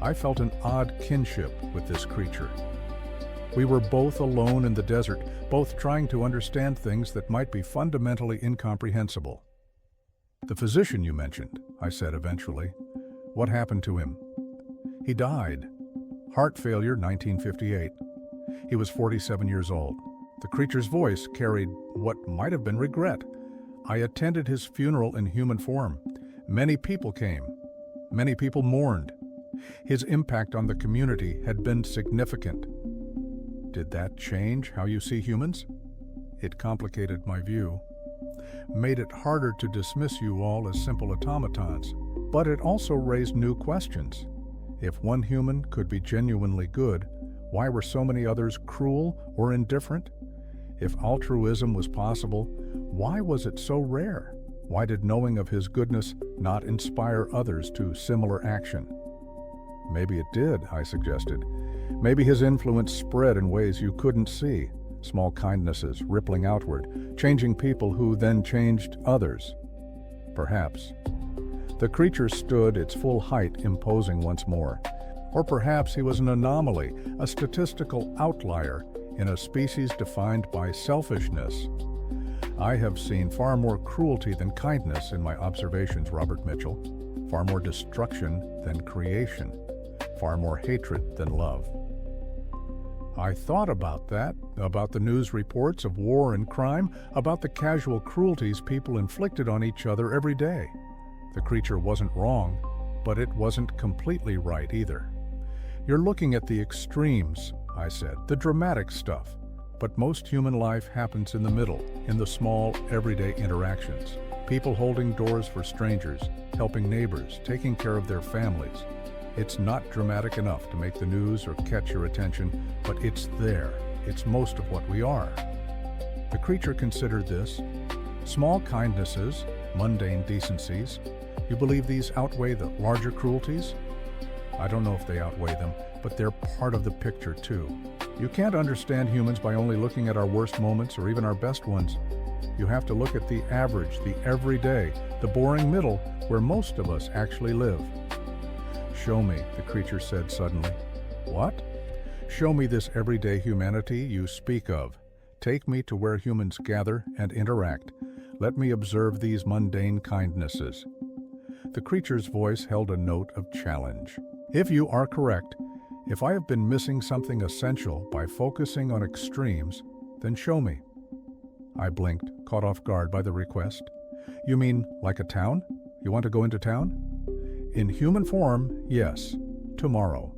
I felt an odd kinship with this creature. We were both alone in the desert, both trying to understand things that might be fundamentally incomprehensible. The physician you mentioned, I said eventually. What happened to him? He died. Heart failure, 1958. He was 47 years old. The creature's voice carried what might have been regret. I attended his funeral in human form. Many people came. Many people mourned. His impact on the community had been significant. Did that change how you see humans? It complicated my view, made it harder to dismiss you all as simple automatons, but it also raised new questions. If one human could be genuinely good, why were so many others cruel or indifferent? If altruism was possible, why was it so rare? Why did knowing of his goodness not inspire others to similar action? Maybe it did, I suggested. Maybe his influence spread in ways you couldn't see, small kindnesses rippling outward, changing people who then changed others. Perhaps. The creature stood its full height, imposing once more. Or perhaps he was an anomaly, a statistical outlier in a species defined by selfishness. I have seen far more cruelty than kindness in my observations, Robert Mitchell. Far more destruction than creation. Far more hatred than love. I thought about that, about the news reports of war and crime, about the casual cruelties people inflicted on each other every day. The creature wasn't wrong, but it wasn't completely right either. You're looking at the extremes, I said, the dramatic stuff. But most human life happens in the middle, in the small, everyday interactions. People holding doors for strangers, helping neighbors, taking care of their families. It's not dramatic enough to make the news or catch your attention, but it's there. It's most of what we are. The creature considered this. Small kindnesses, mundane decencies. You believe these outweigh the larger cruelties? I don't know if they outweigh them, but they're part of the picture too. You can't understand humans by only looking at our worst moments or even our best ones. You have to look at the average, the everyday, the boring middle, where most of us actually live. Show me, the creature said suddenly. What? Show me this everyday humanity you speak of. Take me to where humans gather and interact. Let me observe these mundane kindnesses. The creature's voice held a note of challenge. If you are correct, if I have been missing something essential by focusing on extremes, then show me. I blinked, caught off guard by the request. You mean like a town? You want to go into town? In human form, yes. Tomorrow.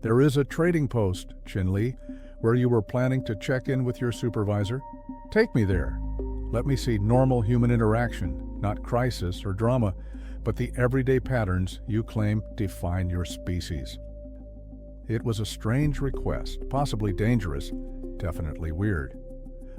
There is a trading post, Chin-Li, where you were planning to check in with your supervisor. Take me there. Let me see normal human interaction, not crisis or drama, but the everyday patterns you claim define your species. It was a strange request, possibly dangerous, definitely weird.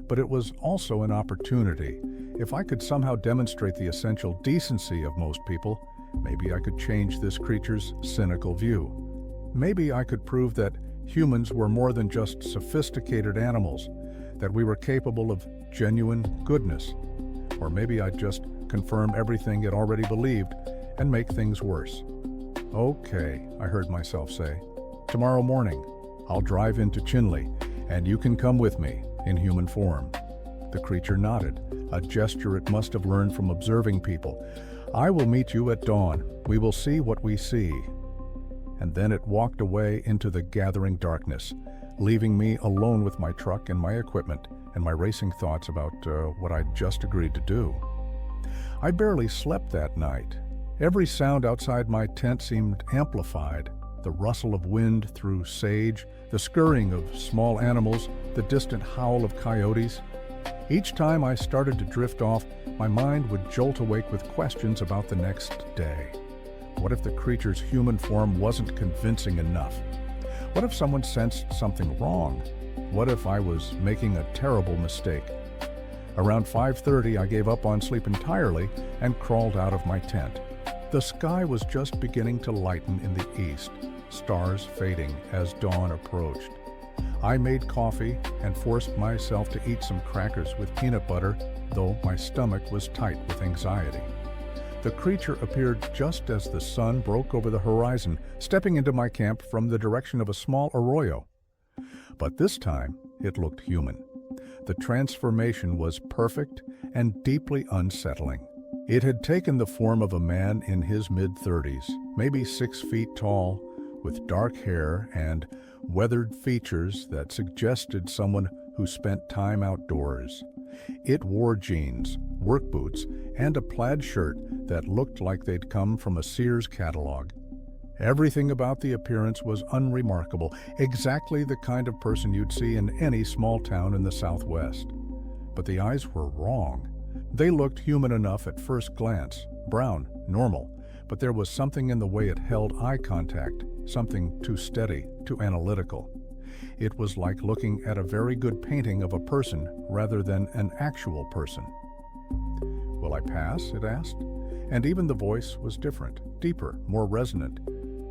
But it was also an opportunity. If I could somehow demonstrate the essential decency of most people, maybe I could change this creature's cynical view. Maybe I could prove that humans were more than just sophisticated animals, that we were capable of genuine goodness. Or maybe I'd just confirm everything it already believed and make things worse. Okay, I heard myself say. Tomorrow morning, I'll drive into Chin-Li, and you can come with me in human form. The creature nodded, a gesture it must have learned from observing people. I will meet you at dawn. We will see what we see. And then it walked away into the gathering darkness, leaving me alone with my truck and my equipment and my racing thoughts about what I'd just agreed to do. I barely slept that night. Every sound outside my tent seemed amplified. The rustle of wind through sage, the scurrying of small animals, the distant howl of coyotes. Each time I started to drift off, my mind would jolt awake with questions about the next day. What if the creature's human form wasn't convincing enough? What if someone sensed something wrong? What if I was making a terrible mistake? Around 5:30, I gave up on sleep entirely and crawled out of my tent. The sky was just beginning to lighten in the east, stars fading as dawn approached. I made coffee and forced myself to eat some crackers with peanut butter, though my stomach was tight with anxiety. The creature appeared just as the sun broke over the horizon, stepping into my camp from the direction of a small arroyo. But this time, it looked human. The transformation was perfect and deeply unsettling. It had taken the form of a man in his mid-30s, maybe 6 feet tall, with dark hair and weathered features that suggested someone who spent time outdoors. It wore jeans, work boots, and a plaid shirt that looked like they'd come from a Sears catalog. Everything about the appearance was unremarkable, exactly the kind of person you'd see in any small town in the Southwest. But the eyes were wrong. They looked human enough at first glance, brown, normal, but there was something in the way it held eye contact, something too steady, too analytical. It was like looking at a very good painting of a person rather than an actual person. "Will I pass?" it asked. And even the voice was different, deeper, more resonant,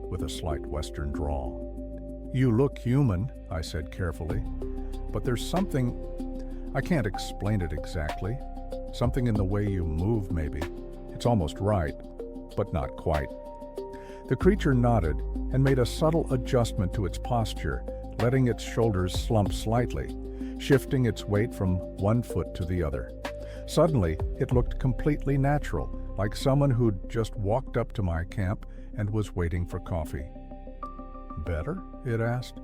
with a slight Western drawl. "You look human," I said carefully, "but there's something, I can't explain it exactly. Something in the way you move, maybe. It's almost right. but not quite. The creature nodded and made a subtle adjustment to its posture, letting its shoulders slump slightly, shifting its weight from one foot to the other. Suddenly, it looked completely natural, like someone who'd just walked up to my camp and was waiting for coffee. "Better?" it asked.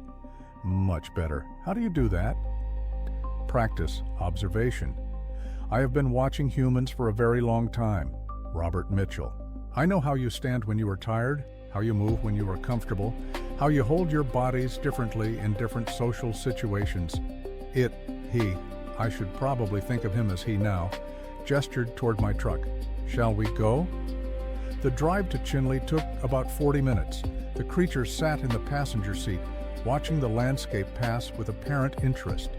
"Much better. How do you do that?" "Practice, observation. I have been watching humans for a very long time." Robert Mitchell. "I know how you stand when you are tired, how you move when you are comfortable, how you hold your bodies differently in different social situations." He, I should probably think of him as he now, gestured toward my truck. "Shall we go?" The drive to Chinle took about 40 minutes. The creature sat in the passenger seat, watching the landscape pass with apparent interest.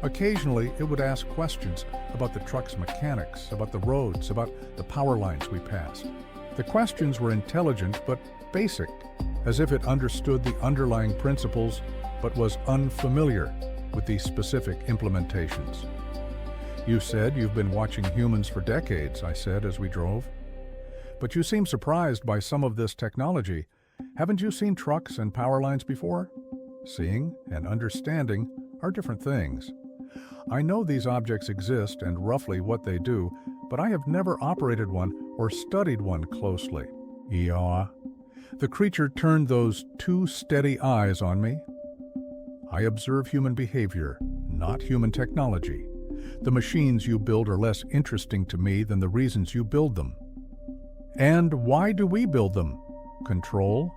Occasionally, it would ask questions about the truck's mechanics, about the roads, about the power lines we passed. The questions were intelligent but basic, as if it understood the underlying principles but was unfamiliar with these specific implementations. "You said you've been watching humans for decades," I said as we drove. "But you seem surprised by some of this technology. Haven't you seen trucks and power lines before?" Seeing and understanding are different things. I know these objects exist and roughly what they do, but I have never operated one or studied one closely. "Yeah." The creature turned those two steady eyes on me. "I observe human behavior, not human technology. The machines you build are less interesting to me than the reasons you build them." "And why do we build them?" "Control,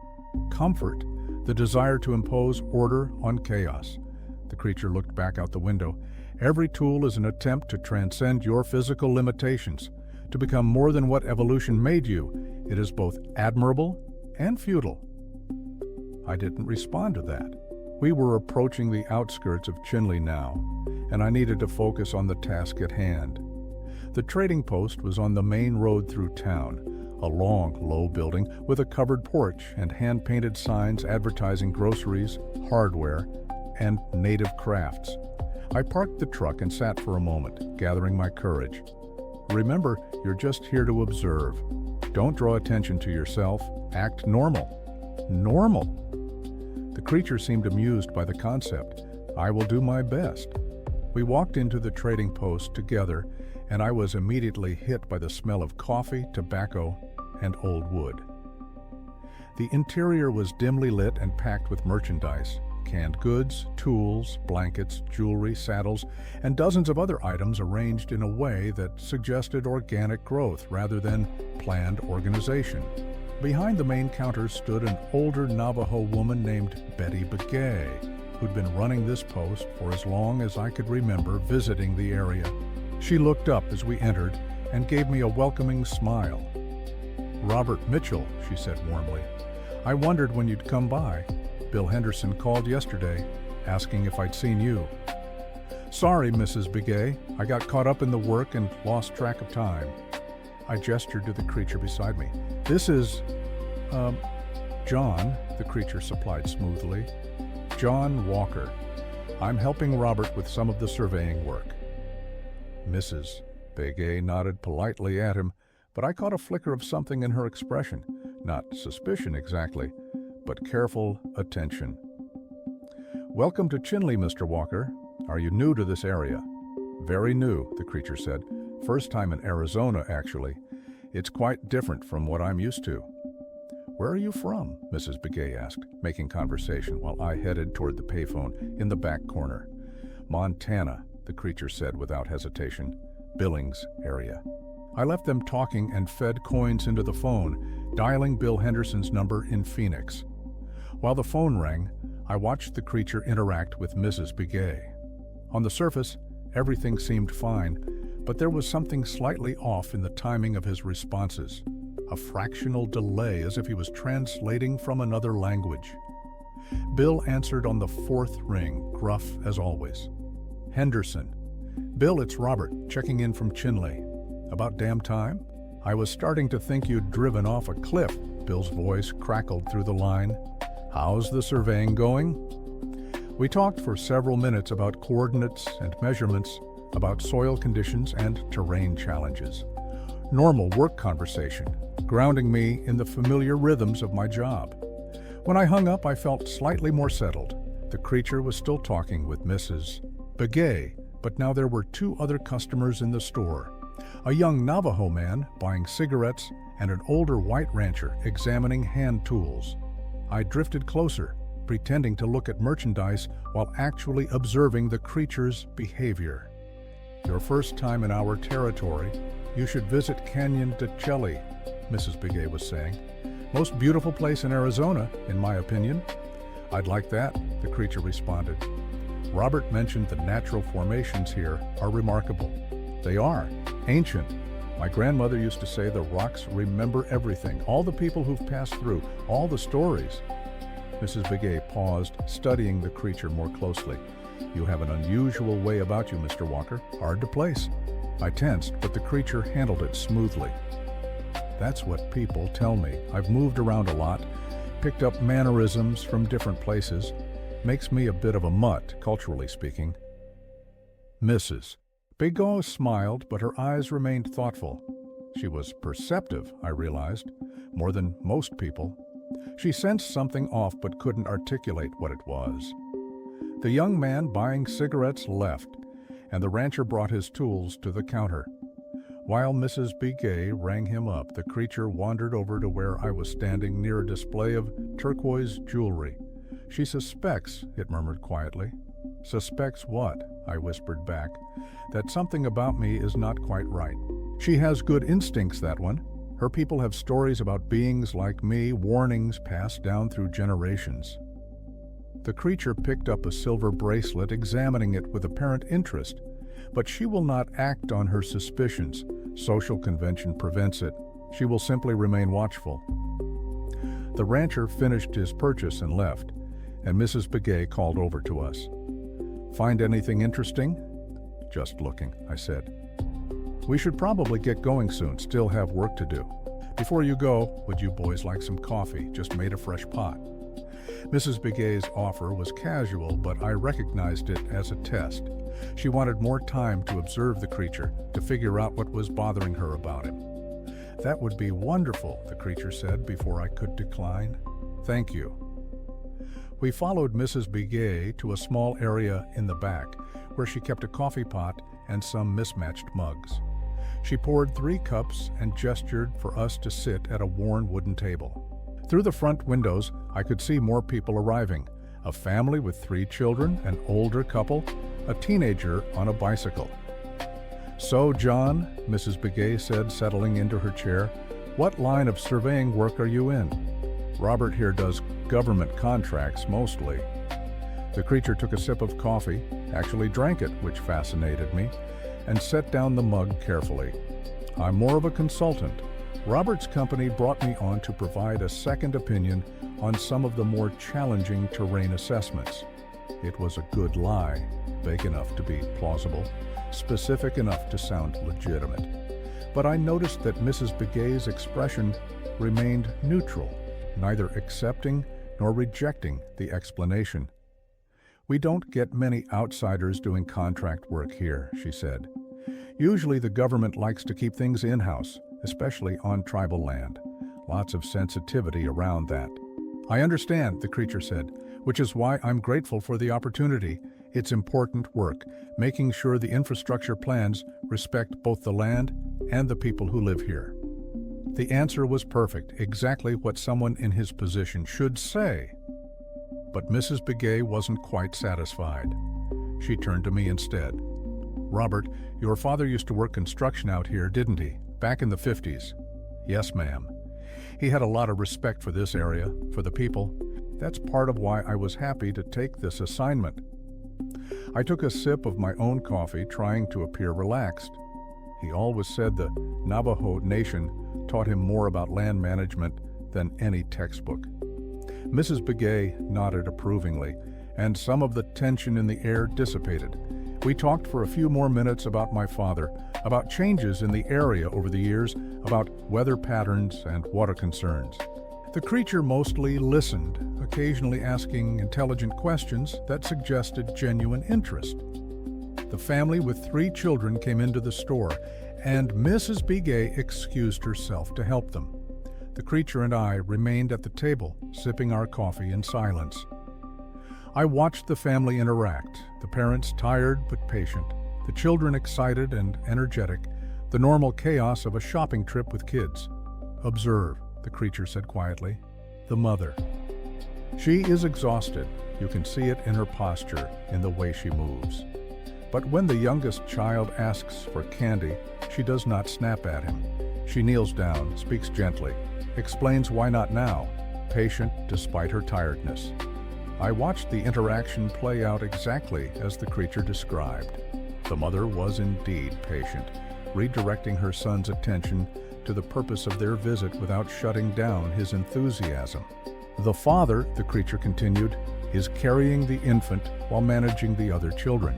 comfort, the desire to impose order on chaos." The creature looked back out the window. "Every tool is an attempt to transcend your physical limitations, to become more than what evolution made you. It is both admirable and futile." I didn't respond to that. We were approaching the outskirts of Chinle now, and I needed to focus on the task at hand. The trading post was on the main road through town, a long, low building with a covered porch and hand-painted signs advertising groceries, hardware, and native crafts. I parked the truck and sat for a moment, gathering my courage. "Remember, you're just here to observe. Don't draw attention to yourself. Act normal." "Normal?" The creature seemed amused by the concept. "I will do my best." We walked into the trading post together, and I was immediately hit by the smell of coffee, tobacco, and old wood. The interior was dimly lit and packed with merchandise, canned goods, tools, blankets, jewelry, saddles, and dozens of other items arranged in a way that suggested organic growth rather than planned organization. Behind the main counter stood an older Navajo woman named Betty Begay, who'd been running this post for as long as I could remember visiting the area. She looked up as we entered and gave me a welcoming smile. "Robert Mitchell," she said warmly. "I wondered when you'd come by. Bill Henderson called yesterday, asking if I'd seen you." "Sorry, Mrs. Begay. I got caught up in the work and lost track of time." I gestured to the creature beside me. "This is, John," the creature supplied smoothly. "John Walker. I'm helping Robert with some of the surveying work." Mrs. Begay nodded politely at him, but I caught a flicker of something in her expression. Not suspicion exactly, but careful attention. "Welcome to Chinle, Mr. Walker. Are you new to this area?" "Very new," the creature said. "First time in Arizona, actually. It's quite different from what I'm used to." "Where are you from?" Mrs. Begay asked, making conversation while I headed toward the payphone in the back corner. "Montana," the creature said without hesitation. "Billings area." I left them talking and fed coins into the phone, dialing Bill Henderson's number in Phoenix. While the phone rang, I watched the creature interact with Mrs. Begay. On the surface, everything seemed fine, but there was something slightly off in the timing of his responses. A fractional delay, as if he was translating from another language. Bill answered on the fourth ring, gruff as always. "Henderson." "Bill, it's Robert, checking in from Chinle." "About damn time? I was starting to think you'd driven off a cliff." Bill's voice crackled through the line. "How's the surveying going?" We talked for several minutes about coordinates and measurements, about soil conditions and terrain challenges. normal work conversation, grounding me in the familiar rhythms of my job. When I hung up, I felt slightly more settled. The creature was still talking with Mrs. Begay, but now there were two other customers in the store. A young Navajo man buying cigarettes and an older white rancher examining hand tools. I drifted closer, pretending to look at merchandise while actually observing the creature's behavior. "Your first time in our territory, you should visit Canyon de Chelly," Mrs. Begay was saying. "Most beautiful place in Arizona, in my opinion." "I'd like that," the creature responded. "Robert mentioned the natural formations here are remarkable." "They are. Ancient. My grandmother used to say the rocks remember everything, all the people who've passed through, all the stories." Mrs. Begay paused, studying the creature more closely. "You have an unusual way about you, Mr. Walker. Hard to place." I tensed, but the creature handled it smoothly. "That's what people tell me. I've moved around a lot, picked up mannerisms from different places. Makes me a bit of a mutt, culturally speaking." Mrs. Begay smiled, but her eyes remained thoughtful. She was perceptive, I realized, more than most people. She sensed something off but couldn't articulate what it was. The young man buying cigarettes left, and the rancher brought his tools to the counter. While Mrs. Begay rang him up, the creature wandered over to where I was standing near a display of turquoise jewelry. "She suspects," it murmured quietly. "Suspects what?" I whispered back. "That something about me is not quite right. She has good instincts, that one. Her people have stories about beings like me, warnings passed down through generations." The creature picked up a silver bracelet, examining it with apparent interest. "But she will not act on her suspicions. Social convention prevents it. She will simply remain watchful." The rancher finished his purchase and left, and Mrs. Begay called over to us. "Find anything interesting?" "Just looking," I said. "We should probably get going soon, still have work to do. Before you go, would you boys like some coffee? Just made a fresh pot." Mrs. Begay's offer was casual, but I recognized it as a test. She wanted more time to observe the creature, to figure out what was bothering her about him. "That would be wonderful," the creature said before I could decline. "Thank you." We followed Mrs. Begay to a small area in the back, where she kept a coffee pot and some mismatched mugs. She poured 3 cups and gestured for us to sit at a worn wooden table. Through the front windows, I could see more people arriving. A family with 3 children, an older couple, a teenager on a bicycle. "So, John," Mrs. Begay said, settling into her chair, "what line of surveying work are you in?" "Robert here does government contracts mostly." The creature took a sip of coffee, actually drank it, which fascinated me, and set down the mug carefully. "I'm more of a consultant. Robert's company brought me on to provide a second opinion on some of the more challenging terrain assessments." It was a good lie, vague enough to be plausible, specific enough to sound legitimate. But I noticed that Mrs. Begay's expression remained neutral, neither accepting nor rejecting the explanation. "We don't get many outsiders doing contract work here," she said. "Usually the government likes to keep things in-house, especially on tribal land. Lots of sensitivity around that." "I understand," the creature said, "which is why I'm grateful for the opportunity. It's important work, making sure the infrastructure plans respect both the land and the people who live here." The answer was perfect, exactly what someone in his position should say. But Mrs. Begay wasn't quite satisfied. She turned to me instead. "Robert, your father used to work construction out here, didn't he? Back in the 50s. "Yes, ma'am. He had a lot of respect for this area, for the people. That's part of why I was happy to take this assignment." I took a sip of my own coffee, trying to appear relaxed. He always said the Navajo Nation taught him more about land management than any textbook. Mrs. Begay nodded approvingly, and some of the tension in the air dissipated. We talked for a few more minutes about my father, about changes in the area over the years, about weather patterns and water concerns. The creature mostly listened, occasionally asking intelligent questions that suggested genuine interest. The family with 3 children came into the store, and Mrs. Begay excused herself to help them. The creature and I remained at the table, sipping our coffee in silence. I watched the family interact, the parents tired but patient, the children excited and energetic, the normal chaos of a shopping trip with kids. "Observe," the creature said quietly. "The mother. She is exhausted. You can see it in her posture, in the way she moves. But when the youngest child asks for candy, she does not snap at him. She kneels down, speaks gently, explains why not now, patient despite her tiredness." I watched the interaction play out exactly as the creature described. The mother was indeed patient, redirecting her son's attention to the purpose of their visit without shutting down his enthusiasm. The father, the creature continued, is carrying the infant while managing the other children.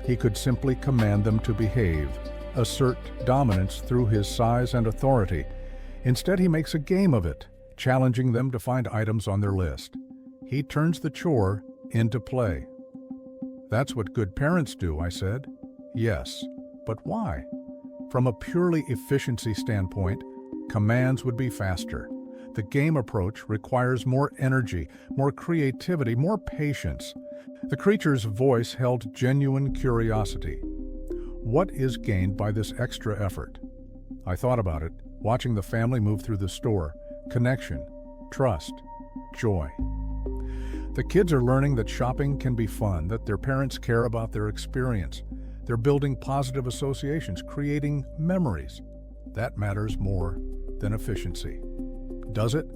He could simply command them to behave, assert dominance through his size and authority. Instead, he makes a game of it, challenging them to find items on their list. He turns the chore into play. "That's what good parents do," I said. "Yes, but why?" From a purely efficiency standpoint, commands would be faster. The game approach requires more energy, more creativity, more patience. The creature's voice held genuine curiosity. What is gained by this extra effort? I thought about it, watching the family move through the store. Connection, trust, joy. The kids are learning that shopping can be fun, that their parents care about their experience. They're building positive associations, creating memories. That matters more than efficiency. Does it?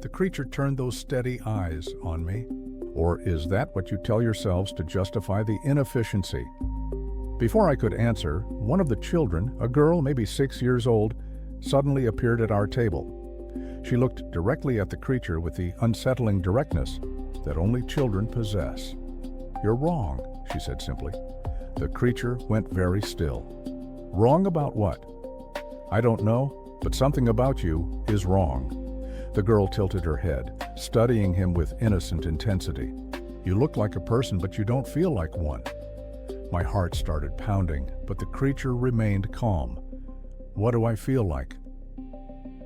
The creature turned those steady eyes on me. Or is that what you tell yourselves to justify the inefficiency? Before I could answer, one of the children, a girl maybe 6 years old, suddenly appeared at our table. She looked directly at the creature with the unsettling directness that only children possess. "You're wrong," she said simply. The creature went very still. "Wrong about what?" "I don't know, but something about you is wrong." The girl tilted her head, studying him with innocent intensity. "You look like a person, but you don't feel like one." My heart started pounding, but the creature remained calm. "What do I feel like?"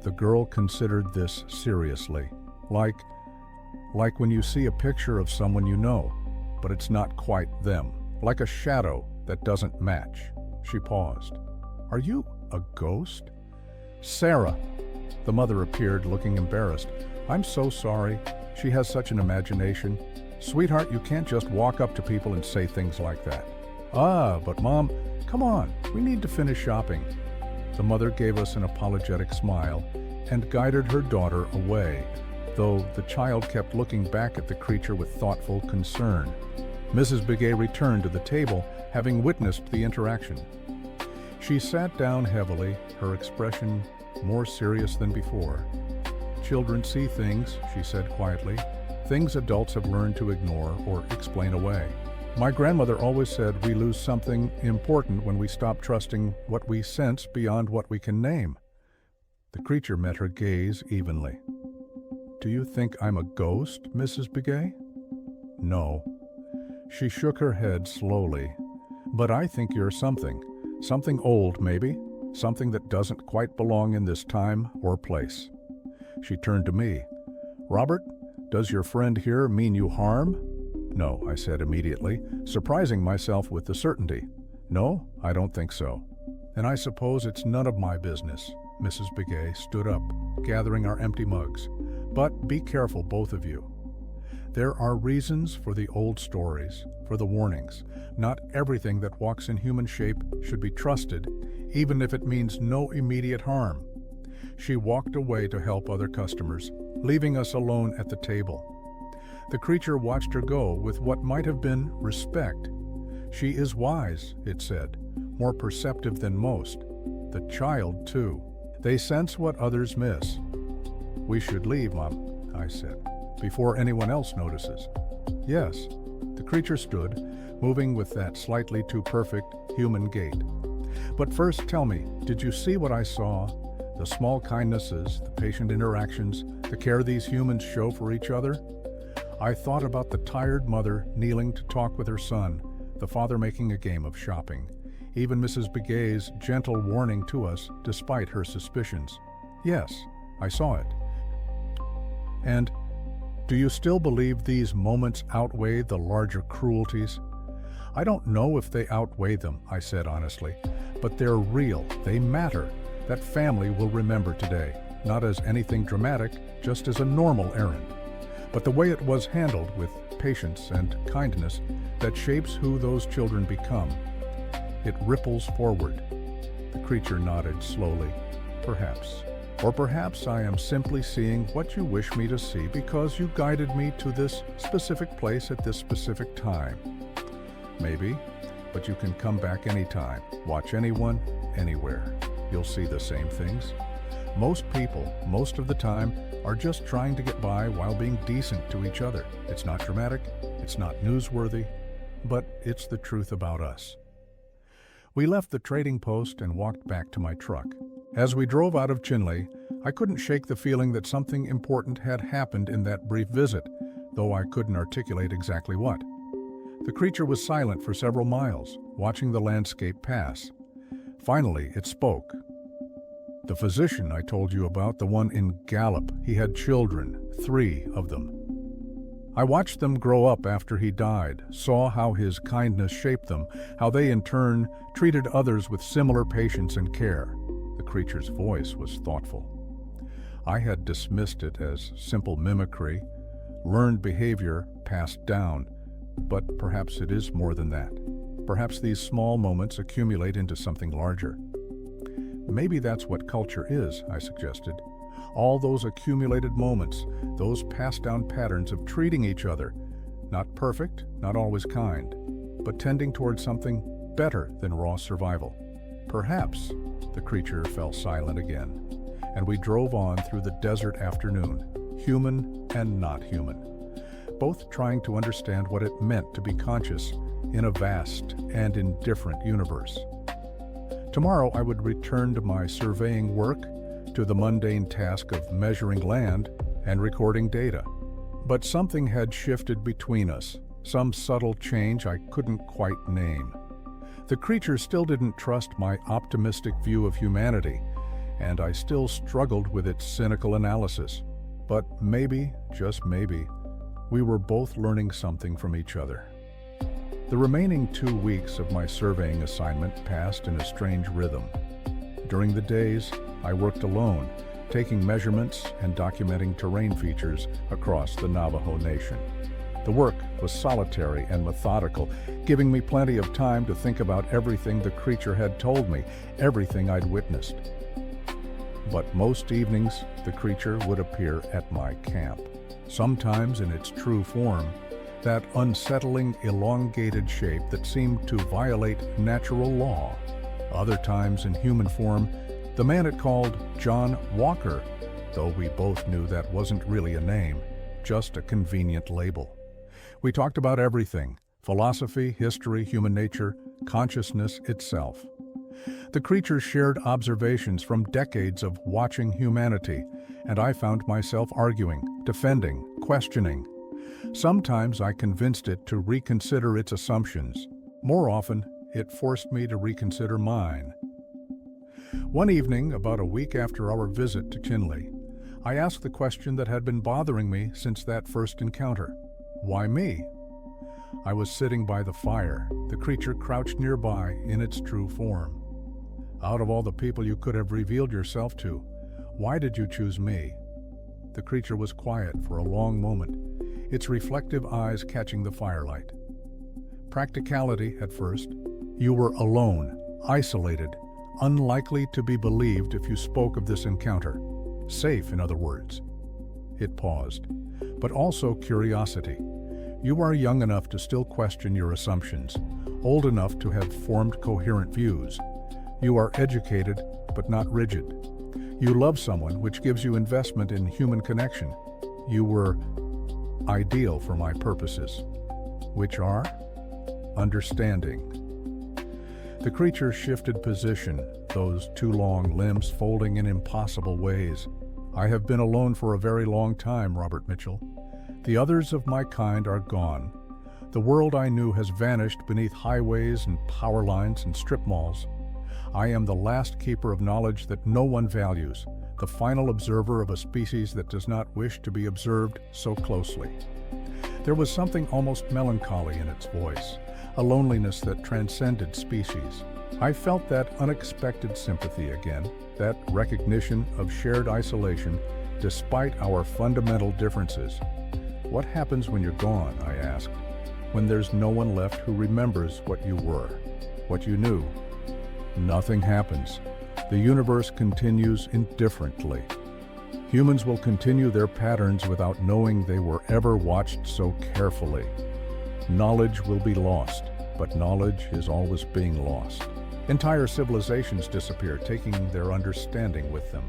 The girl considered this seriously. Like when you see a picture of someone you know, but it's not quite them. Like a shadow that doesn't match. She paused. "Are you a ghost?" "Sarah." The mother appeared, looking embarrassed. "I'm so sorry. She has such an imagination. Sweetheart, you can't just walk up to people and say things like that." "Ah, but Mom, come on, we need to finish shopping." The mother gave us an apologetic smile and guided her daughter away, though the child kept looking back at the creature with thoughtful concern. Mrs. Begay returned to the table, having witnessed the interaction. She sat down heavily, her expression more serious than before. "Children see things," she said quietly, "things adults have learned to ignore or explain away. My grandmother always said we lose something important when we stop trusting what we sense beyond what we can name." The creature met her gaze evenly. "Do you think I'm a ghost, Mrs. Begay?" "No." She shook her head slowly. "But I think you're something. Something old, maybe. Something that doesn't quite belong in this time or place." She turned to me. "Robert, does your friend here mean you harm?" "No," I said immediately, surprising myself with the certainty. "No, I don't think so." "And I suppose it's none of my business." Mrs. Begay stood up, gathering our empty mugs. "But be careful, both of you. There are reasons for the old stories, for the warnings. Not everything that walks in human shape should be trusted, even if it means no immediate harm." She walked away to help other customers, leaving us alone at the table. The creature watched her go with what might have been respect. "She is wise," it said, "more perceptive than most. The child, too. They sense what others miss." "We should leave, Mom," I said, "before anyone else notices." "Yes." The creature stood, moving with that slightly too perfect human gait. "But first tell me, did you see what I saw? The small kindnesses, the patient interactions, the care these humans show for each other?" I thought about the tired mother kneeling to talk with her son, the father making a game of shopping. even Mrs. Begay's gentle warning to us despite her suspicions. Yes, I saw it. And do you still believe these moments outweigh the larger cruelties? I don't know if they outweigh them, I said honestly, but they're real, they matter. That family will remember today, not as anything dramatic, just as a normal errand, but the way it was handled with patience and kindness that shapes who those children become. It ripples forward. The creature nodded slowly. Perhaps. Or perhaps I am simply seeing what you wish me to see because you guided me to this specific place at this specific time. Maybe, but you can come back anytime. Watch anyone, anywhere. You'll see the same things. Most people, most of the time, are just trying to get by while being decent to each other. It's not dramatic, it's not newsworthy, but it's the truth about us. We left the trading post and walked back to my truck. As we drove out of Chinle, I couldn't shake the feeling that something important had happened in that brief visit, though I couldn't articulate exactly what. The creature was silent for several miles, watching the landscape pass. Finally, it spoke. The physician I told you about, the one in Gallup, he had children, 3 of them. I watched them grow up after he died, saw how his kindness shaped them, how they in turn treated others with similar patience and care. The creature's voice was thoughtful. I had dismissed it as simple mimicry, learned behavior passed down, but perhaps it is more than that. Perhaps these small moments accumulate into something larger. Maybe that's what culture is, I suggested. All those accumulated moments, those passed down patterns of treating each other, not perfect, not always kind, but tending towards something better than raw survival. Perhaps. The creature fell silent again, and we drove on through the desert afternoon, human and not human, both trying to understand what it meant to be conscious in a vast and indifferent universe. Tomorrow I would return to my surveying work, to the mundane task of measuring land and recording data. But something had shifted between us, some subtle change I couldn't quite name. The creature still didn't trust my optimistic view of humanity, and I still struggled with its cynical analysis. But maybe, just maybe, we were both learning something from each other. The remaining 2 weeks of my surveying assignment passed in a strange rhythm. During the days, I worked alone, taking measurements and documenting terrain features across the Navajo Nation. The work was solitary and methodical, giving me plenty of time to think about everything the creature had told me, everything I'd witnessed. But most evenings, the creature would appear at my camp, sometimes in its true form, that unsettling, elongated shape that seemed to violate natural law. Other times in human form, the man it called John Walker, though we both knew that wasn't really a name, just a convenient label. We talked about everything: philosophy, history, human nature, consciousness itself. The creature shared observations from decades of watching humanity, and I found myself arguing, defending, questioning. Sometimes I convinced it to reconsider its assumptions. More often, it forced me to reconsider mine. One evening, about a week after our visit to Chinle, I asked the question that had been bothering me since that first encounter. Why me? I was sitting by the fire, the creature crouched nearby in its true form. Out of all the people you could have revealed yourself to, why did you choose me? The creature was quiet for a long moment, its reflective eyes catching the firelight. Practicality at first. You were alone, isolated, unlikely to be believed if you spoke of this encounter. Safe, in other words. It paused, but also curiosity. You are young enough to still question your assumptions, old enough to have formed coherent views. You are educated, but not rigid. You love someone, which gives you investment in human connection. You were ideal for my purposes, which are understanding. The creature shifted position, those 2 long limbs folding in impossible ways. I have been alone for a very long time, Robert Mitchell. The others of my kind are gone. The world I knew has vanished beneath highways and power lines and strip malls. I am the last keeper of knowledge that no one values, the final observer of a species that does not wish to be observed so closely. There was something almost melancholy in its voice, a loneliness that transcended species. I felt that unexpected sympathy again, that recognition of shared isolation despite our fundamental differences. What happens when you're gone, I asked, when there's no one left who remembers what you were, what you knew? Nothing happens. The universe continues indifferently. Humans will continue their patterns without knowing they were ever watched so carefully. Knowledge will be lost, but knowledge is always being lost. Entire civilizations disappear, taking their understanding with them.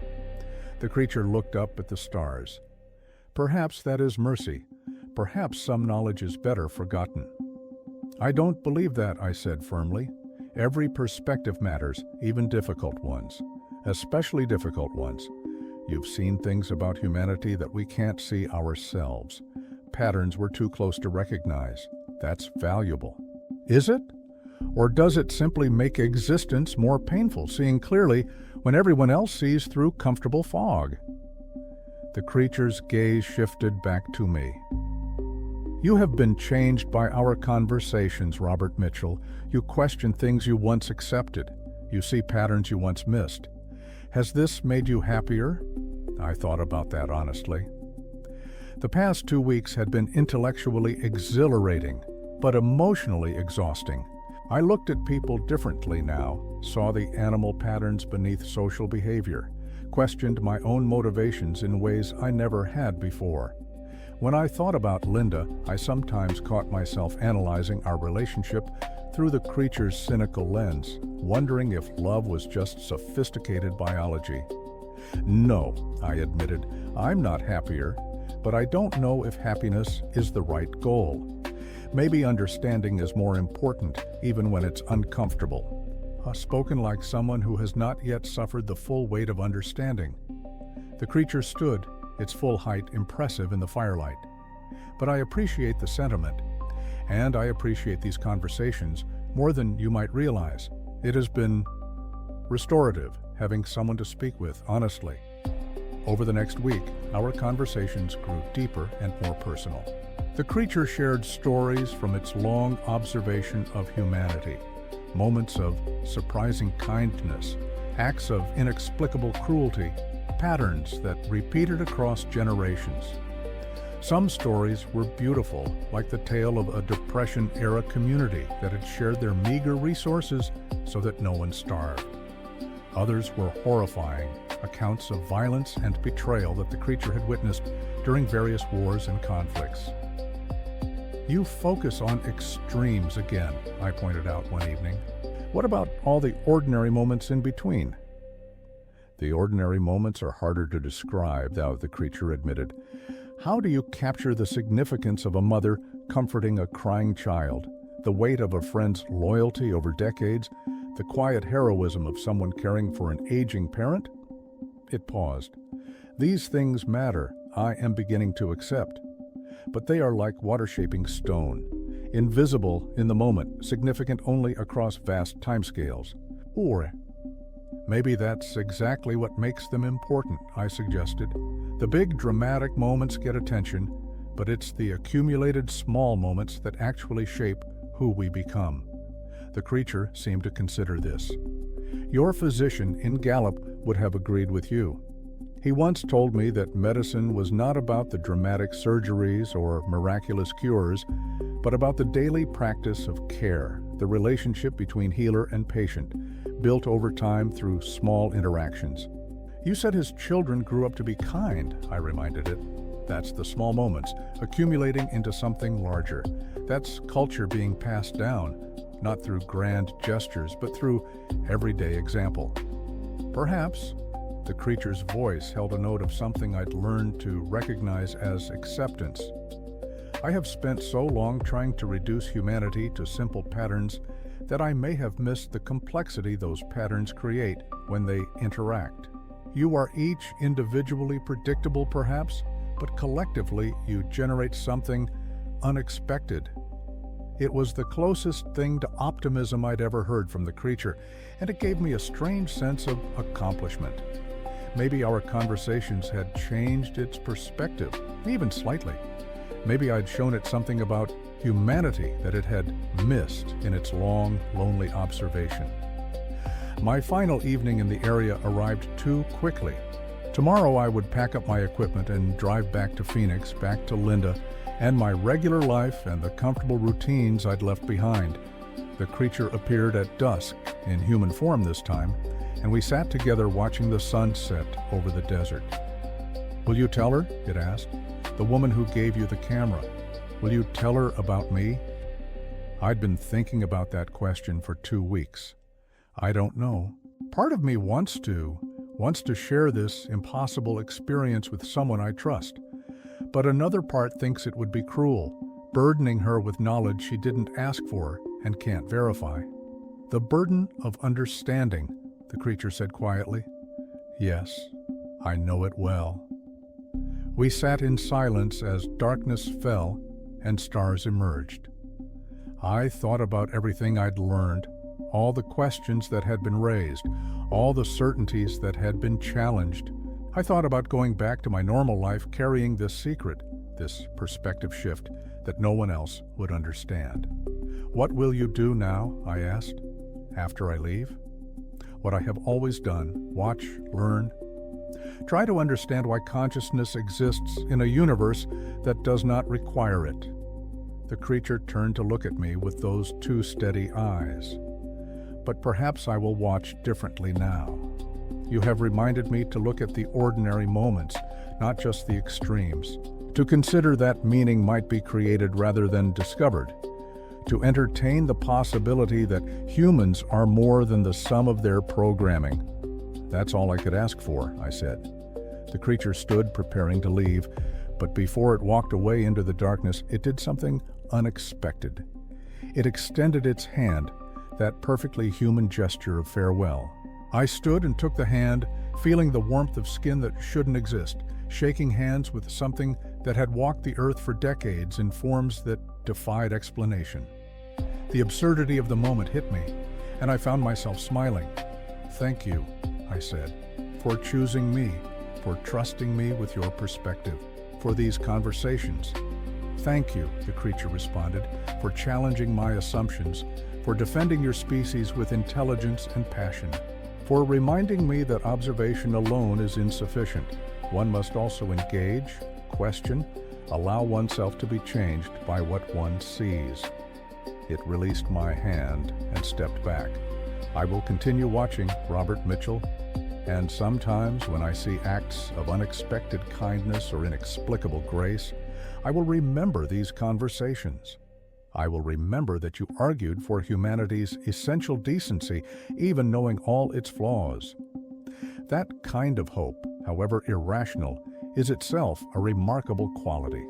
The creature looked up at the stars. Perhaps that is mercy. Perhaps some knowledge is better forgotten. I don't believe that, I said firmly. Every perspective matters, even difficult ones, especially difficult ones. You've seen things about humanity that we can't see ourselves. Patterns we're too close to recognize. That's valuable. Is it? Or does it simply make existence more painful, seeing clearly when everyone else sees through comfortable fog? The creature's gaze shifted back to me. You have been changed by our conversations, Robert Mitchell. You question things you once accepted. You see patterns you once missed. Has this made you happier? I thought about that honestly. The past 2 weeks had been intellectually exhilarating, but emotionally exhausting. I looked at people differently now, saw the animal patterns beneath social behavior, questioned my own motivations in ways I never had before. When I thought about Linda, I sometimes caught myself analyzing our relationship through the creature's cynical lens, wondering if love was just sophisticated biology. No, I admitted, I'm not happier, but I don't know if happiness is the right goal. Maybe understanding is more important, even when it's uncomfortable. Spoken like someone who has not yet suffered the full weight of understanding. The creature stood, its full height impressive in the firelight. But I appreciate the sentiment, and I appreciate these conversations more than you might realize. It has been restorative, having someone to speak with, honestly. Over the next week, our conversations grew deeper and more personal. The creature shared stories from its long observation of humanity, moments of surprising kindness, acts of inexplicable cruelty, patterns that repeated across generations. Some stories were beautiful, like the tale of a Depression-era community that had shared their meager resources so that no one starved. Others were horrifying, accounts of violence and betrayal that the creature had witnessed during various wars and conflicts. You focus on extremes again, I pointed out one evening. What about all the ordinary moments in between? The ordinary moments are harder to describe, the creature admitted. How do you capture the significance of a mother comforting a crying child, the weight of a friend's loyalty over decades, the quiet heroism of someone caring for an aging parent? It paused. These things matter, I am beginning to accept. But they are like water-shaping stone, invisible in the moment, significant only across vast timescales. Or maybe that's exactly what makes them important, I suggested. The big dramatic moments get attention, but it's the accumulated small moments that actually shape who we become. The creature seemed to consider this. Your physician in Gallup would have agreed with you. He once told me that medicine was not about the dramatic surgeries or miraculous cures, but about the daily practice of care, the relationship between healer and patient, built over time through small interactions. You said his children grew up to be kind, I reminded it. That's the small moments, accumulating into something larger. That's culture being passed down, not through grand gestures, but through everyday example. Perhaps the creature's voice held a note of something I'd learned to recognize as acceptance. I have spent so long trying to reduce humanity to simple patterns that I may have missed the complexity those patterns create when they interact. You are each individually predictable, perhaps, but collectively you generate something unexpected. It was the closest thing to optimism I'd ever heard from the creature, and it gave me a strange sense of accomplishment. Maybe our conversations had changed its perspective, even slightly. Maybe I'd shown it something about humanity that it had missed in its long, lonely observation. My final evening in the area arrived too quickly. Tomorrow I would pack up my equipment and drive back to Phoenix, back to Linda, and my regular life and the comfortable routines I'd left behind. The creature appeared at dusk, in human form this time, and we sat together watching the sun set over the desert. "Will you tell her?" it asked. "The woman who gave you the camera. Will you tell her about me?" I'd been thinking about that question for 2 weeks. I don't know. Part of me wants to share this impossible experience with someone I trust. But another part thinks it would be cruel, burdening her with knowledge she didn't ask for and can't verify. "The burden of understanding," the creature said quietly. "Yes, I know it well." We sat in silence as darkness fell and stars emerged. I thought about everything I'd learned, all the questions that had been raised, all the certainties that had been challenged. I thought about going back to my normal life carrying this secret, this perspective shift that no one else would understand. "What will you do now?" I asked. "After I leave?" "What I have always done, watch, learn. Try to understand why consciousness exists in a universe that does not require it." The creature turned to look at me with those 2 steady eyes. "But perhaps I will watch differently now. You have reminded me to look at the ordinary moments, not just the extremes. To consider that meaning might be created rather than discovered. To entertain the possibility that humans are more than the sum of their programming." "That's all I could ask for," I said. The creature stood preparing to leave, but before it walked away into the darkness, it did something unexpected. It extended its hand, that perfectly human gesture of farewell. I stood and took the hand, feeling the warmth of skin that shouldn't exist, shaking hands with something that had walked the earth for decades in forms that defied explanation. The absurdity of the moment hit me, and I found myself smiling. "Thank you," I said, "for choosing me, for trusting me with your perspective, for these conversations." "Thank you," the creature responded, "for challenging my assumptions, for defending your species with intelligence and passion, for reminding me that observation alone is insufficient. One must also engage, question, allow oneself to be changed by what one sees." It released my hand and stepped back. "I will continue watching, Robert Mitchell, and sometimes when I see acts of unexpected kindness or inexplicable grace, I will remember these conversations. I will remember that you argued for humanity's essential decency, even knowing all its flaws. That kind of hope, however irrational, is itself a remarkable quality."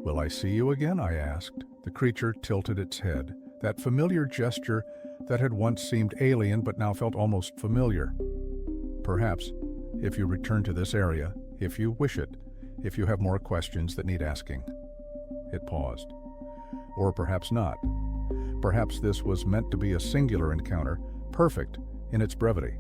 "Will I see you again?" I asked. The creature tilted its head, that familiar gesture that had once seemed alien but now felt almost familiar. "Perhaps, if you return to this area, if you wish it, if you have more questions that need asking." It paused. "Or perhaps not. Perhaps this was meant to be a singular encounter, perfect in its brevity.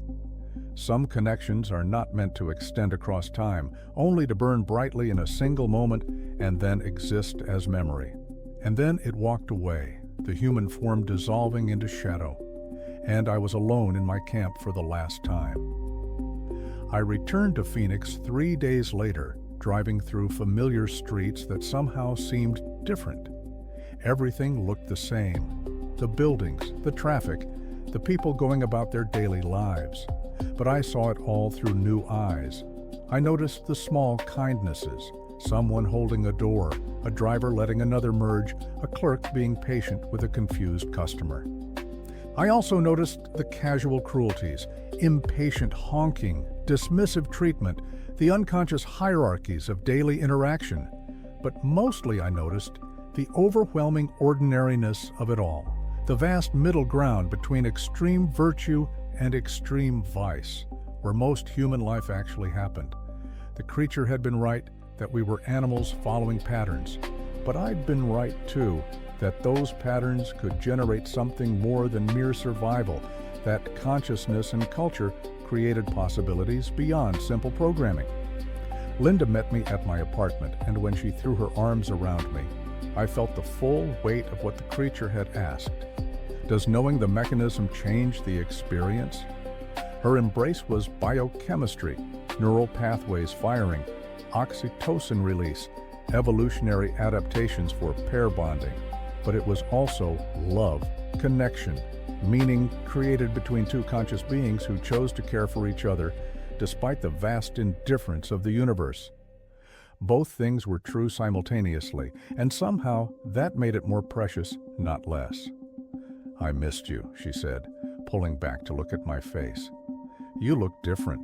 Some connections are not meant to extend across time, only to burn brightly in a single moment and then exist as memory." And then it walked away, the human form dissolving into shadow, and I was alone in my camp for the last time. I returned to Phoenix 3 days later, driving through familiar streets that somehow seemed different. Everything looked the same. The buildings, the traffic, the people going about their daily lives. But I saw it all through new eyes. I noticed the small kindnesses, someone holding a door, a driver letting another merge, a clerk being patient with a confused customer. I also noticed the casual cruelties, impatient honking, dismissive treatment, the unconscious hierarchies of daily interaction. But mostly I noticed the overwhelming ordinariness of it all, the vast middle ground between extreme virtue and extreme vice, where most human life actually happened. The creature had been right that we were animals following patterns, but I'd been right too, that those patterns could generate something more than mere survival, that consciousness and culture created possibilities beyond simple programming. Linda met me at my apartment, and when she threw her arms around me, I felt the full weight of what the creature had asked. Does knowing the mechanism change the experience? Her embrace was biochemistry, neural pathways firing, oxytocin release, evolutionary adaptations for pair bonding. But it was also love, connection, meaning created between two conscious beings who chose to care for each other despite the vast indifference of the universe. Both things were true simultaneously, and somehow that made it more precious, not less. "I missed you," she said, pulling back to look at my face. "You look different.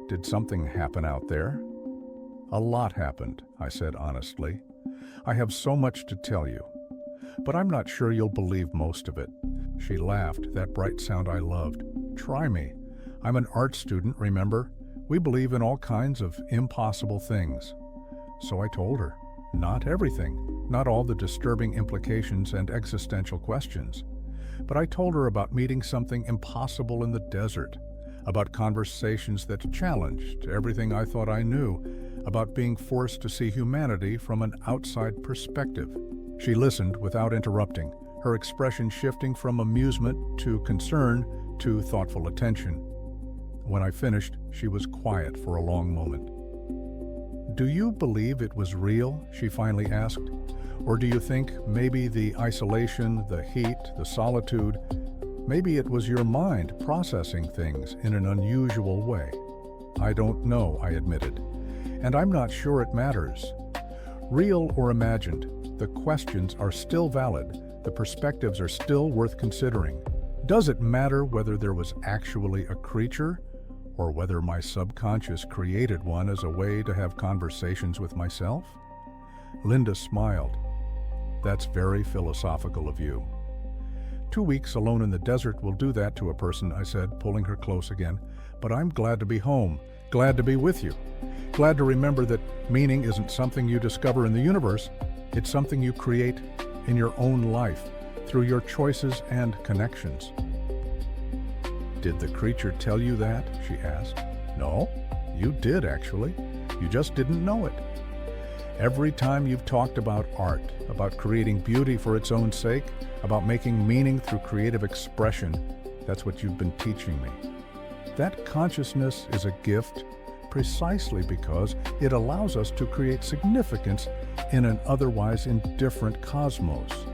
Did something happen out there?" "A lot happened," I said honestly. "I have so much to tell you, but I'm not sure you'll believe most of it." She laughed, that bright sound I loved. "Try me. I'm an art student, remember? We believe in all kinds of impossible things." So I told her, not everything, not all the disturbing implications and existential questions. But I told her about meeting something impossible in the desert, about conversations that challenged everything I thought I knew, about being forced to see humanity from an outside perspective. She listened without interrupting, her expression shifting from amusement to concern to thoughtful attention. When I finished, she was quiet for a long moment. "Do you believe it was real?" she finally asked. "Or do you think maybe the isolation, the heat, the solitude, maybe it was your mind processing things in an unusual way?" "I don't know," I admitted, "and I'm not sure it matters. Real or imagined, the questions are still valid, the perspectives are still worth considering. Does it matter whether there was actually a creature, or whether my subconscious created one as a way to have conversations with myself?" Linda smiled. "That's very philosophical of you." 2 weeks alone in the desert will do that to a person," I said, pulling her close again. "But I'm glad to be home, glad to be with you, glad to remember that meaning isn't something you discover in the universe, it's something you create in your own life, through your choices and connections." "Did the creature tell you that?" she asked. "No, you did actually. You just didn't know it. Every time you've talked about art, about creating beauty for its own sake, about making meaning through creative expression, that's what you've been teaching me. That consciousness is a gift precisely because it allows us to create significance in an otherwise indifferent cosmos."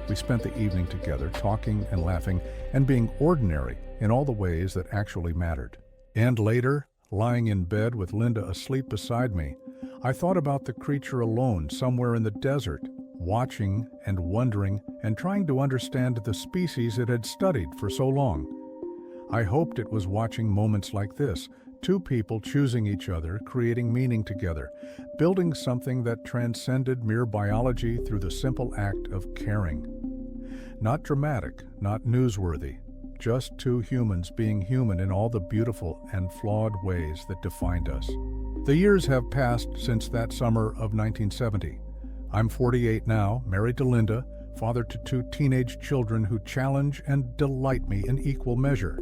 We spent the evening together, talking and laughing and being ordinary in all the ways that actually mattered. And later, lying in bed with Linda asleep beside me, I thought about the creature alone somewhere in the desert, watching and wondering and trying to understand the species it had studied for so long. I hoped it was watching moments like this, two people choosing each other, creating meaning together, building something that transcended mere biology through the simple act of caring. Not dramatic, not newsworthy, just two humans being human in all the beautiful and flawed ways that defined us. The years have passed since that summer of 1970. I'm 48 now, married to Linda, father to two teenage children who challenge and delight me in equal measure.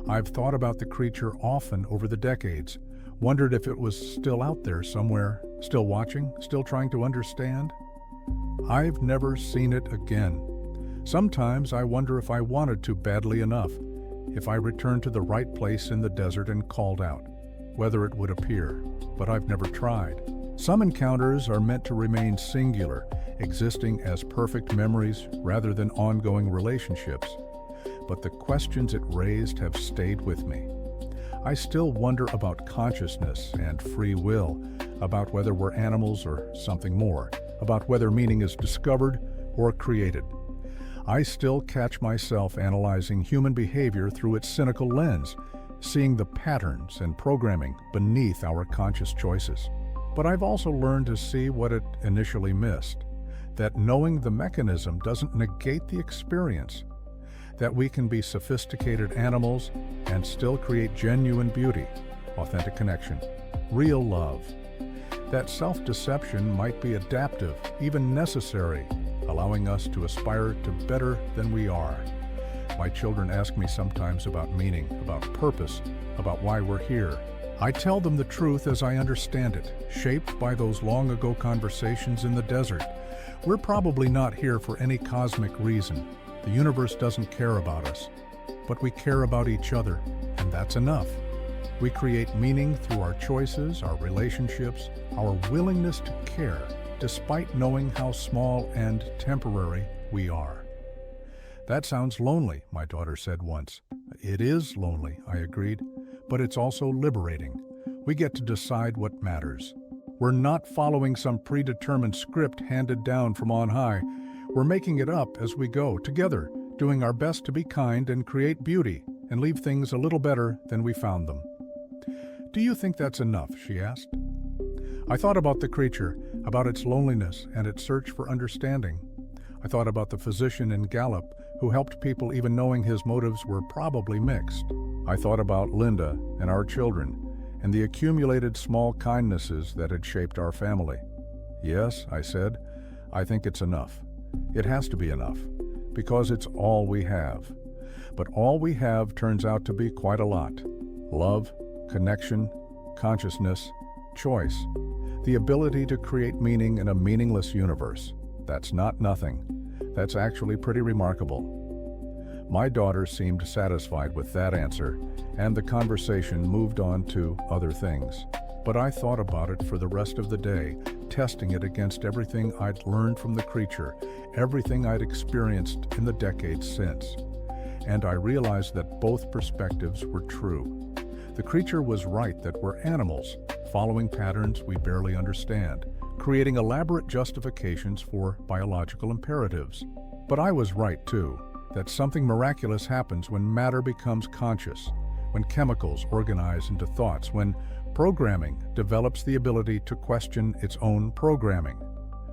I've thought about the creature often over the decades, wondered if it was still out there somewhere, still watching, still trying to understand. I've never seen it again. Sometimes I wonder if I wanted to badly enough, if I returned to the right place in the desert and called out, whether it would appear, but I've never tried. Some encounters are meant to remain singular, existing as perfect memories rather than ongoing relationships. But the questions it raised have stayed with me. I still wonder about consciousness and free will, about whether we're animals or something more, about whether meaning is discovered or created. I still catch myself analyzing human behavior through its cynical lens, seeing the patterns and programming beneath our conscious choices. But I've also learned to see what it initially missed, that knowing the mechanism doesn't negate the experience, that we can be sophisticated animals and still create genuine beauty, authentic connection, real love. That self-deception might be adaptive, even necessary, allowing us to aspire to better than we are. My children ask me sometimes about meaning, about purpose, about why we're here. I tell them the truth as I understand it, shaped by those long-ago conversations in the desert. We're probably not here for any cosmic reason. The universe doesn't care about us, but we care about each other, and that's enough. We create meaning through our choices, our relationships, our willingness to care, despite knowing how small and temporary we are. That sounds lonely, my daughter said once. It is lonely, I agreed, but it's also liberating. We get to decide what matters. We're not following some predetermined script handed down from on high. We're making it up as we go, together, doing our best to be kind and create beauty and leave things a little better than we found them. Do you think that's enough? She asked. I thought about the creature, about its loneliness and its search for understanding. I thought about the physician in Gallup who helped people even knowing his motives were probably mixed. I thought about Linda and our children and the accumulated small kindnesses that had shaped our family. Yes, I said, I think it's enough. It has to be enough, because it's all we have. But all we have turns out to be quite a lot. Love, connection, consciousness, choice, the ability to create meaning in a meaningless universe. That's not nothing. That's actually pretty remarkable. My daughter seemed satisfied with that answer, and the conversation moved on to other things. But I thought about it for the rest of the day, testing it against everything I'd learned from the creature, everything I'd experienced in the decades since. And I realized that both perspectives were true. The creature was right that we're animals, following patterns we barely understand, creating elaborate justifications for biological imperatives. But I was right, too, that something miraculous happens when matter becomes conscious, when chemicals organize into thoughts, when programming develops the ability to question its own programming.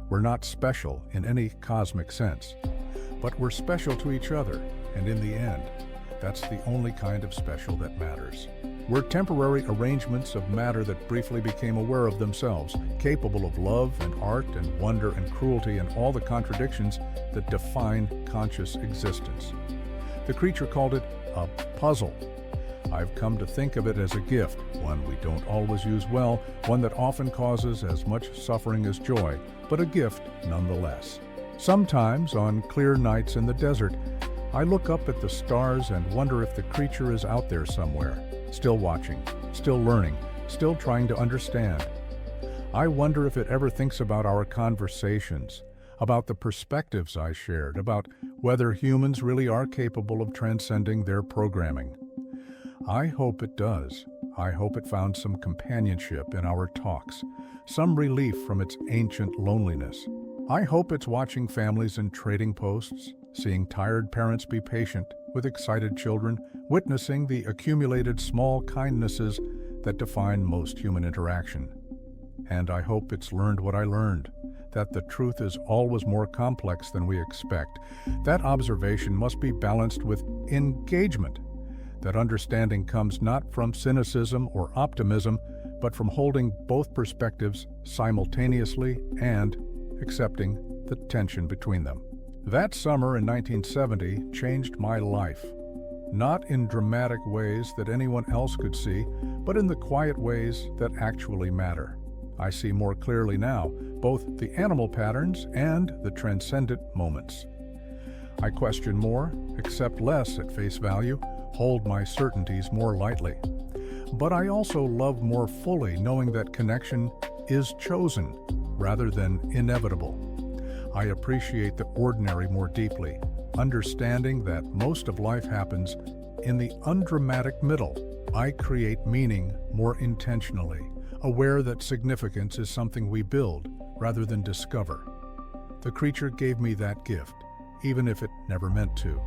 We're not special in any cosmic sense, but we're special to each other, and in the end, that's the only kind of special that matters. We're temporary arrangements of matter that briefly became aware of themselves, capable of love and art and wonder and cruelty and all the contradictions that define conscious existence. The creature called it a puzzle. I've come to think of it as a gift, one we don't always use well, one that often causes as much suffering as joy, but a gift nonetheless. Sometimes, on clear nights in the desert, I look up at the stars and wonder if the creature is out there somewhere, still watching, still learning, still trying to understand. I wonder if it ever thinks about our conversations, about the perspectives I shared, about whether humans really are capable of transcending their programming. I hope it does. I hope it found some companionship in our talks, some relief from its ancient loneliness. I hope it's watching families in trading posts, seeing tired parents be patient with excited children, witnessing the accumulated small kindnesses that define most human interaction. And I hope it's learned what I learned, that the truth is always more complex than we expect. That observation must be balanced with engagement, that understanding comes not from cynicism or optimism, but from holding both perspectives simultaneously and accepting the tension between them. That summer in 1970 changed my life, not in dramatic ways that anyone else could see, but in the quiet ways that actually matter. I see more clearly now both the animal patterns and the transcendent moments. I question more, accept less at face value, hold my certainties more lightly. But I also love more fully, knowing that connection is chosen rather than inevitable. I appreciate the ordinary more deeply, understanding that most of life happens in the undramatic middle. I create meaning more intentionally, aware that significance is something we build rather than discover. The creature gave me that gift, even if it never meant to.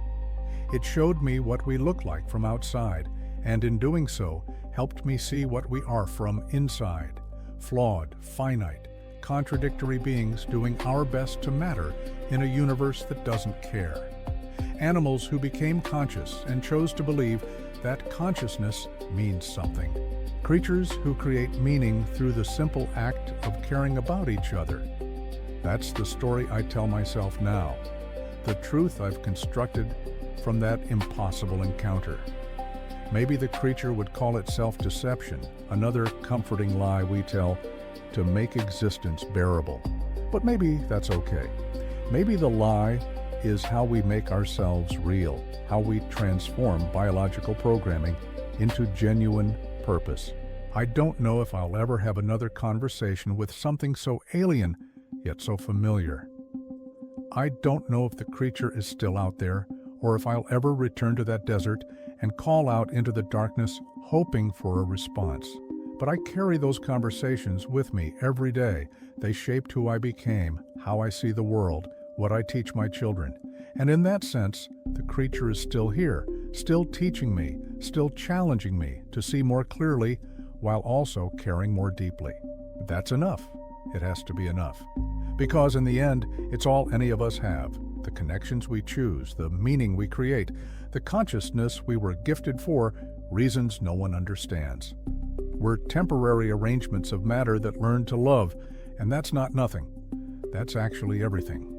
It showed me what we look like from outside, and in doing so, helped me see what we are from inside, flawed, finite, contradictory beings doing our best to matter in a universe that doesn't care. Animals who became conscious and chose to believe that consciousness means something. Creatures who create meaning through the simple act of caring about each other. That's the story I tell myself now, the truth I've constructed from that impossible encounter. Maybe the creature would call it self-deception, another comforting lie we tell to make existence bearable. But maybe that's okay. Maybe the lie is how we make ourselves real, how we transform biological programming into genuine purpose. I don't know if I'll ever have another conversation with something so alien, yet so familiar. I don't know if the creature is still out there, or if I'll ever return to that desert and call out into the darkness, hoping for a response. But I carry those conversations with me every day. They shaped who I became, how I see the world, what I teach my children. And in that sense, the creature is still here, still teaching me, still challenging me to see more clearly while also caring more deeply. That's enough. It has to be enough. Because in the end, it's all any of us have. The connections we choose, the meaning we create, the consciousness we were gifted for, reasons no one understands. We're temporary arrangements of matter that learn to love, and that's not nothing. That's actually everything.